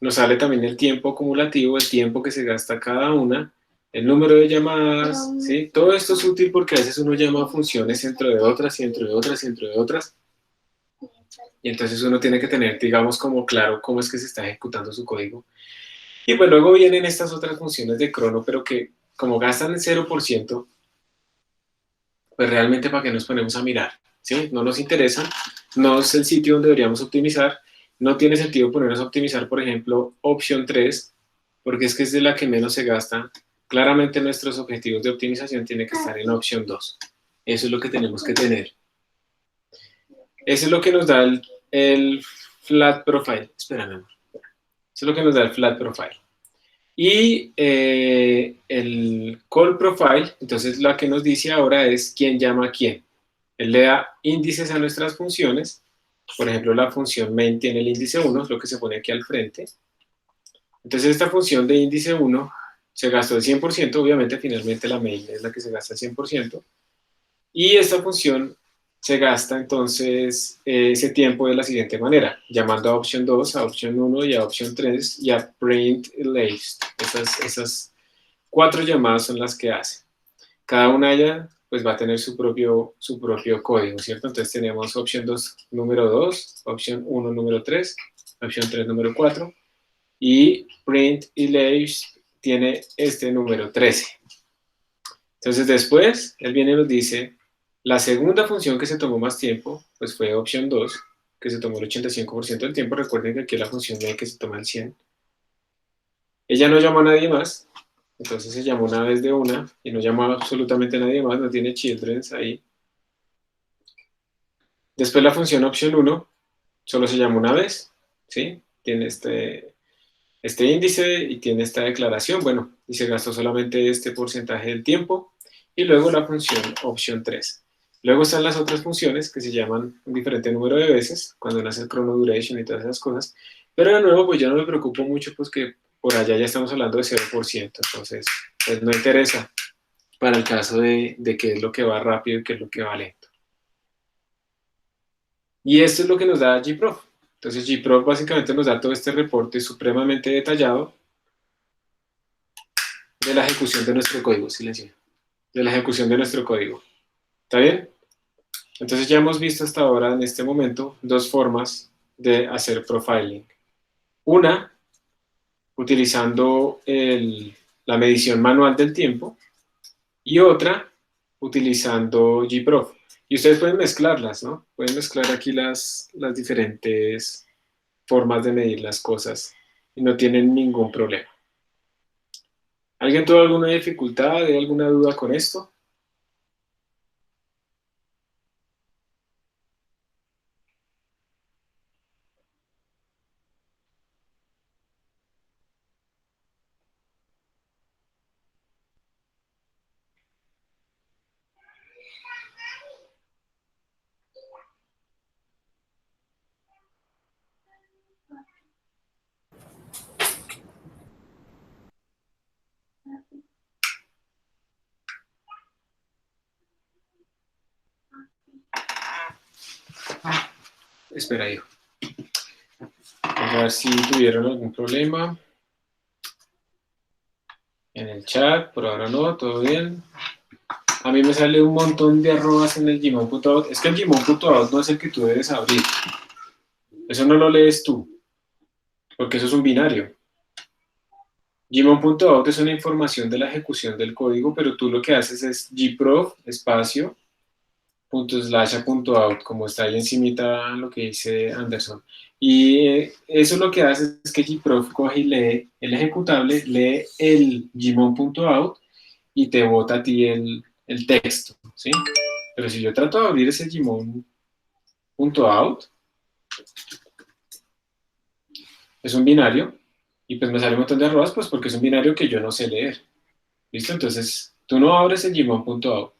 Nos sale también el tiempo acumulativo, el tiempo que se gasta cada una, el número de llamadas, ¿sí? Todo esto es útil porque a veces uno llama a funciones entre de otras y entre de otras y entre de otras. Y entonces uno tiene que tener, digamos, como claro cómo es que se está ejecutando su código. Y pues luego vienen estas otras funciones de crono, pero que como gastan el 0%, pues realmente para qué nos ponemos a mirar, ¿sí? No nos interesa, no es el sitio donde deberíamos optimizar, no tiene sentido ponernos a optimizar, por ejemplo, opción 3, porque es que es de la que menos se gasta. Claramente nuestros objetivos de optimización tienen que estar en opción 2. Eso es lo que tenemos que tener. Eso es lo que nos da el flat profile. Espérame, amor. Eso es lo que nos da el flat profile. Y el call profile, entonces lo que nos dice ahora es quién llama a quién. Él le da índices a nuestras funciones. Por ejemplo, la función main tiene el índice 1, es lo que se pone aquí al frente. Entonces esta función de índice 1 se gastó el 100%, obviamente finalmente la main es la que se gasta el 100%. Y esta función se gasta entonces ese tiempo de la siguiente manera, llamando a opción 2, a opción 1 y a opción 3 y a print list. Esas 4 llamadas son las que hace. Cada una de ellas pues va a tener su propio código, ¿cierto? Entonces tenemos opción 2 número 2, opción 1 número 3, opción 3 número 4 y print list tiene este número 13. Entonces después él viene y nos dice la segunda función que se tomó más tiempo, pues fue opción 2, que se tomó el 85% del tiempo. Recuerden que aquí la función main que se toma el 100. Ella no llamó a nadie más, entonces se llamó una vez de una, y no llamó a absolutamente a nadie más, no tiene childrens ahí. Después la función opción 1, solo se llamó una vez, ¿sí? Tiene este índice y tiene esta declaración, bueno, y se gastó solamente este porcentaje del tiempo. Y luego la función opción 3. Luego están las otras funciones que se llaman un diferente número de veces, cuando nace el chrono duration y todas esas cosas. Pero de nuevo, pues yo no me preocupo mucho, pues que por allá ya estamos hablando de 0%, entonces pues no interesa para el caso de qué es lo que va rápido y qué es lo que va lento. Y esto es lo que nos da gprof. Entonces gprof básicamente nos da todo este reporte supremamente detallado de la ejecución de nuestro código, silencio, de la ejecución de nuestro código. ¿Está bien? Entonces ya hemos visto hasta ahora, en este momento, 2 formas de hacer profiling. Una, utilizando la medición manual del tiempo, y otra, utilizando gprof. Y ustedes pueden mezclarlas, ¿no? Pueden mezclar aquí las diferentes formas de medir las cosas y no tienen ningún problema. ¿Alguien tuvo alguna dificultad, alguna duda con esto? Espera, hijo. Vamos a ver si tuvieron algún problema. En el chat, por ahora no, todo bien. A mí me sale un montón de arrobas en el gmon.out. Es que el gmon.out no es el que tú debes abrir. Eso no lo lees tú, porque eso es un binario. Gmon.out es una información de la ejecución del código, pero tú lo que haces es gprof, espacio, ./.out, como está ahí encimita lo que dice Anderson. Y eso lo que hace es que gprof coge y lee el ejecutable, lee el gmon.out y te bota a ti el texto, ¿sí? Pero si yo trato de abrir ese gmon.out, es un binario, y pues me sale un montón de arrobas, pues porque es un binario que yo no sé leer. ¿Listo? Entonces, tú no abres el gmon.out,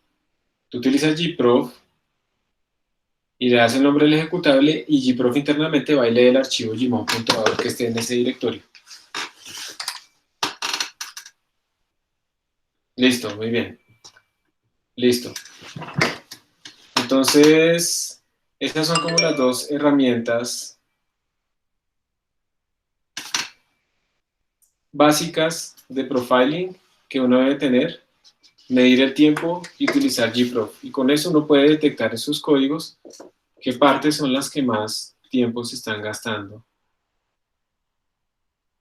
tú utilizas gprof, y le das el nombre del ejecutable, y gprof internamente va y lee el archivo gmon.out que esté en ese directorio. Listo, muy bien. Listo. Entonces, estas son como las dos herramientas básicas de profiling que uno debe tener: medir el tiempo y utilizar gprof. Y con eso uno puede detectar en sus códigos qué partes son las que más tiempo se están gastando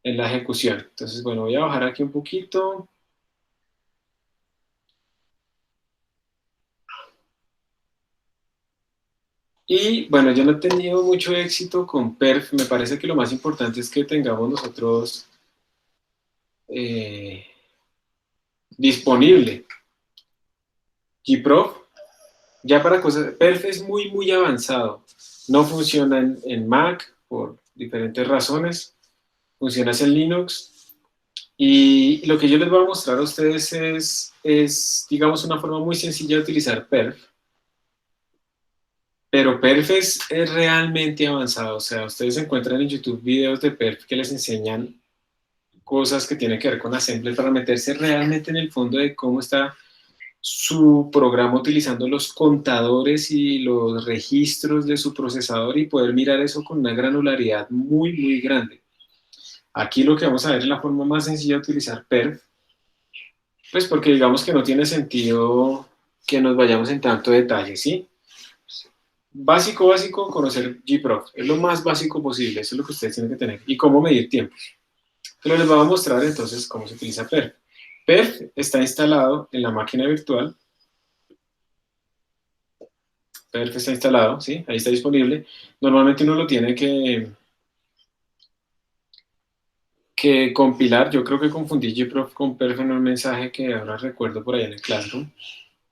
en la ejecución. Entonces, bueno, voy a bajar aquí un poquito. Y bueno, yo no he tenido mucho éxito con perf. Me parece que lo más importante es que tengamos nosotros disponible gprof. Ya para cosas, perf es muy avanzado. No funciona en Mac por diferentes razones. Funciona en Linux. Y lo que yo les voy a mostrar a ustedes es, digamos, una forma muy sencilla de utilizar perf. Pero perf es realmente avanzado. O sea, ustedes encuentran en YouTube videos de perf que les enseñan cosas que tienen que ver con Assembler para meterse realmente en el fondo de cómo está su programa utilizando los contadores y los registros de su procesador y poder mirar eso con una granularidad muy grande. Aquí lo que vamos a ver es la forma más sencilla de utilizar perf, pues porque digamos que no tiene sentido que nos vayamos en tanto detalle, ¿sí? Básico, conocer gprof, es lo más básico posible, eso es lo que ustedes tienen que tener, y cómo medir tiempos. Pero les voy a mostrar entonces cómo se utiliza perf. Perf está instalado en la máquina virtual. Perf está instalado, ¿sí? Ahí está disponible. Normalmente uno lo tiene que compilar. Yo creo que confundí gprof con perf en un mensaje que ahora recuerdo por ahí en el Classroom.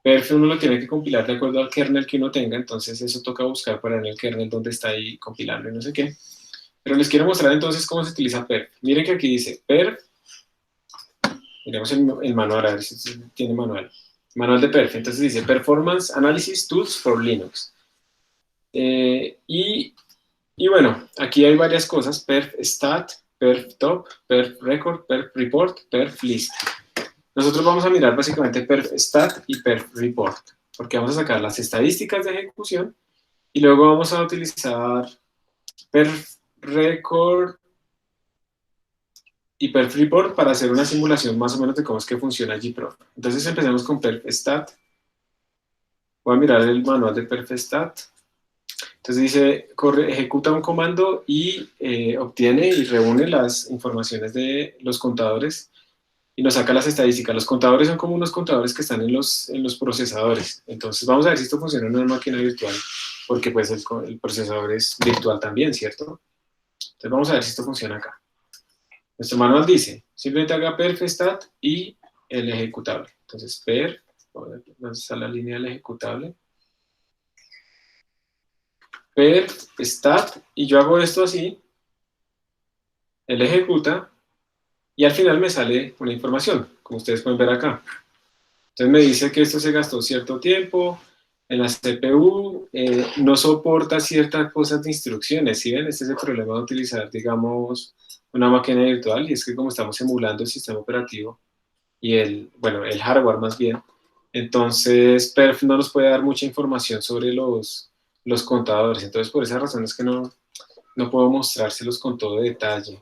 Perf uno lo tiene que compilar de acuerdo al kernel que uno tenga, entonces eso toca buscar para en el kernel donde está ahí compilando y no sé qué. Pero les quiero mostrar entonces cómo se utiliza perf. Miren que aquí dice perf. Miremos el manual, a ver si tiene manual. Manual de perf. Entonces dice Performance Analysis Tools for Linux. Y bueno, aquí hay varias cosas: perf stat, perf top, perf record, perf report, perf list. Nosotros vamos a mirar básicamente perf stat y perf report, porque vamos a sacar las estadísticas de ejecución y luego vamos a utilizar perf record y perf report para hacer una simulación más o menos de cómo es que funciona gprof. Entonces empecemos con perf stat. Voy a mirar el manual de perf stat. Entonces dice, ejecuta un comando y obtiene y reúne las informaciones de los contadores y nos saca las estadísticas. Los contadores son como unos contadores que están en los procesadores. Entonces vamos a ver si esto funciona en una máquina virtual, porque pues el procesador es virtual también, ¿cierto? Entonces vamos a ver si esto funciona acá. Nuestro manual dice, simplemente haga perf stat y el ejecutable. Entonces perf, ¿dónde está la línea del ejecutable? Perf stat, y yo hago esto así, él ejecuta, y al final me sale una información, como ustedes pueden ver acá. Entonces me dice que esto se gastó cierto tiempo, en la CPU no soporta ciertas cosas de instrucciones, ¿sí ven? Este es el problema de utilizar, digamos, una máquina virtual, y es que como estamos emulando el sistema operativo, y el hardware más bien, entonces perf no nos puede dar mucha información sobre los contadores. Entonces por esa razón es que no puedo mostrárselos con todo detalle.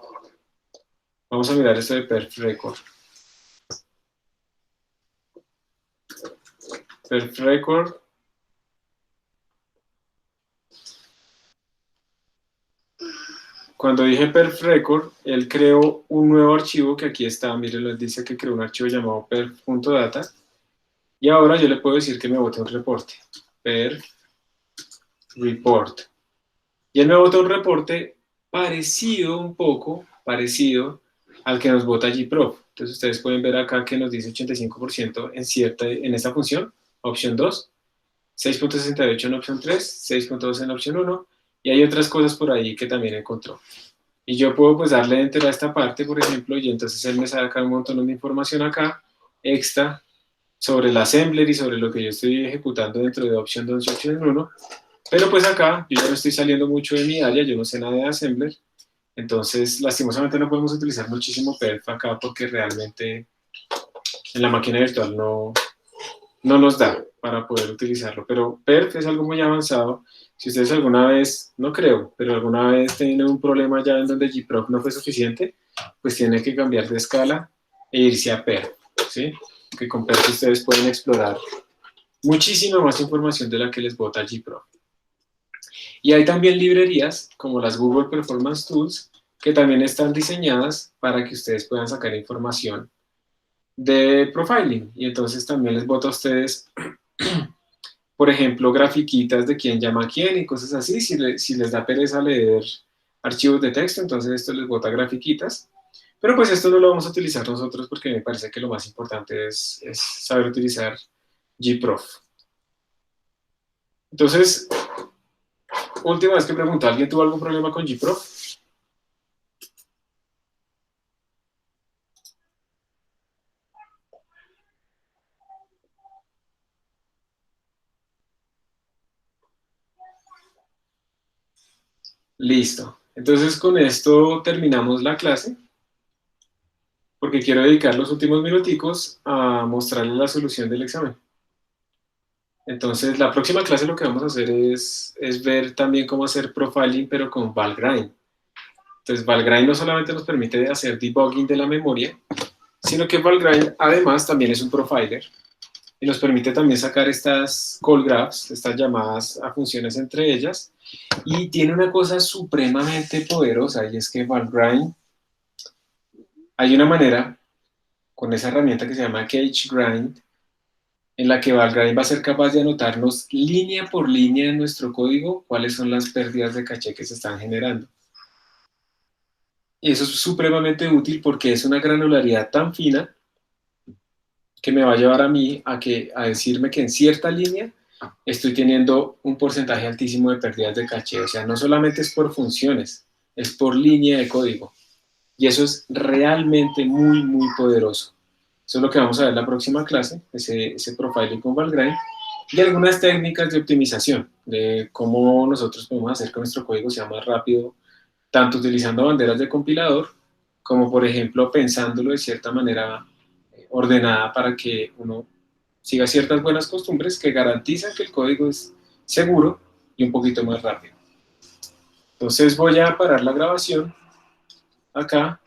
Vamos a mirar esto de perf record. Perf record. Cuando dije perf record, él creó un nuevo archivo que aquí está. Miren, les dice que creó un archivo llamado perf.data. Y ahora yo le puedo decir que me bote un reporte. Perf report. Y él me bota un reporte parecido, un poco parecido al que nos bota gprof. Entonces ustedes pueden ver acá que nos dice 85% en esta función, opción 2, 6.68 en opción 3, 6.2 en opción 1, y hay otras cosas por ahí que también encontró. Y yo puedo pues darle enter a esta parte, por ejemplo, y entonces él me saca un montón de información acá, extra, sobre el assembler y sobre lo que yo estoy ejecutando dentro de opción 2 y opción 1. Pero pues acá yo ya no estoy saliendo mucho de mi área, yo no sé nada de assembler, entonces lastimosamente no podemos utilizar muchísimo perf acá porque realmente en la máquina virtual no nos da para poder utilizarlo, pero perf es algo muy avanzado. Si ustedes alguna vez, no creo, pero alguna vez tienen un problema ya en donde gproc no fue suficiente, pues tienen que cambiar de escala e irse a perf, ¿sí? Que con perf ustedes pueden explorar muchísima más información de la que les bota gproc. Y hay también librerías como las Google Performance Tools que también están diseñadas para que ustedes puedan sacar información de profiling, y entonces también les bota a ustedes, por ejemplo, grafiquitas de quién llama a quién y cosas así. Si les da pereza leer archivos de texto, entonces esto les bota grafiquitas, pero pues esto no lo vamos a utilizar nosotros porque me parece que lo más importante es saber utilizar gproc. Entonces, última vez que pregunté, ¿alguien tuvo algún problema con gproc? Listo. Entonces con esto terminamos la clase, porque quiero dedicar los últimos minuticos a mostrarles la solución del examen. Entonces la próxima clase lo que vamos a hacer es ver también cómo hacer profiling, pero con Valgrind. Entonces Valgrind no solamente nos permite hacer debugging de la memoria, sino que Valgrind además también es un profiler y nos permite también sacar estas call graphs, estas llamadas a funciones entre ellas. Y tiene una cosa supremamente poderosa, y es que Valgrind, hay una manera con esa herramienta que se llama CacheGrind, en la que Valgrind va a ser capaz de anotarnos línea por línea en nuestro código cuáles son las pérdidas de caché que se están generando. Y eso es supremamente útil porque es una granularidad tan fina que me va a llevar a mí a decirme que en cierta línea estoy teniendo un porcentaje altísimo de pérdidas de caché. O sea, no solamente es por funciones, es por línea de código. Y eso es realmente muy, muy poderoso. Eso es lo que vamos a ver en la próxima clase, ese profiling con Valgrind, y algunas técnicas de optimización, de cómo nosotros podemos hacer que nuestro código sea más rápido, tanto utilizando banderas de compilador, como por ejemplo pensándolo de cierta manera ordenada para que uno siga ciertas buenas costumbres que garantizan que el código es seguro y un poquito más rápido. Entonces voy a parar la grabación acá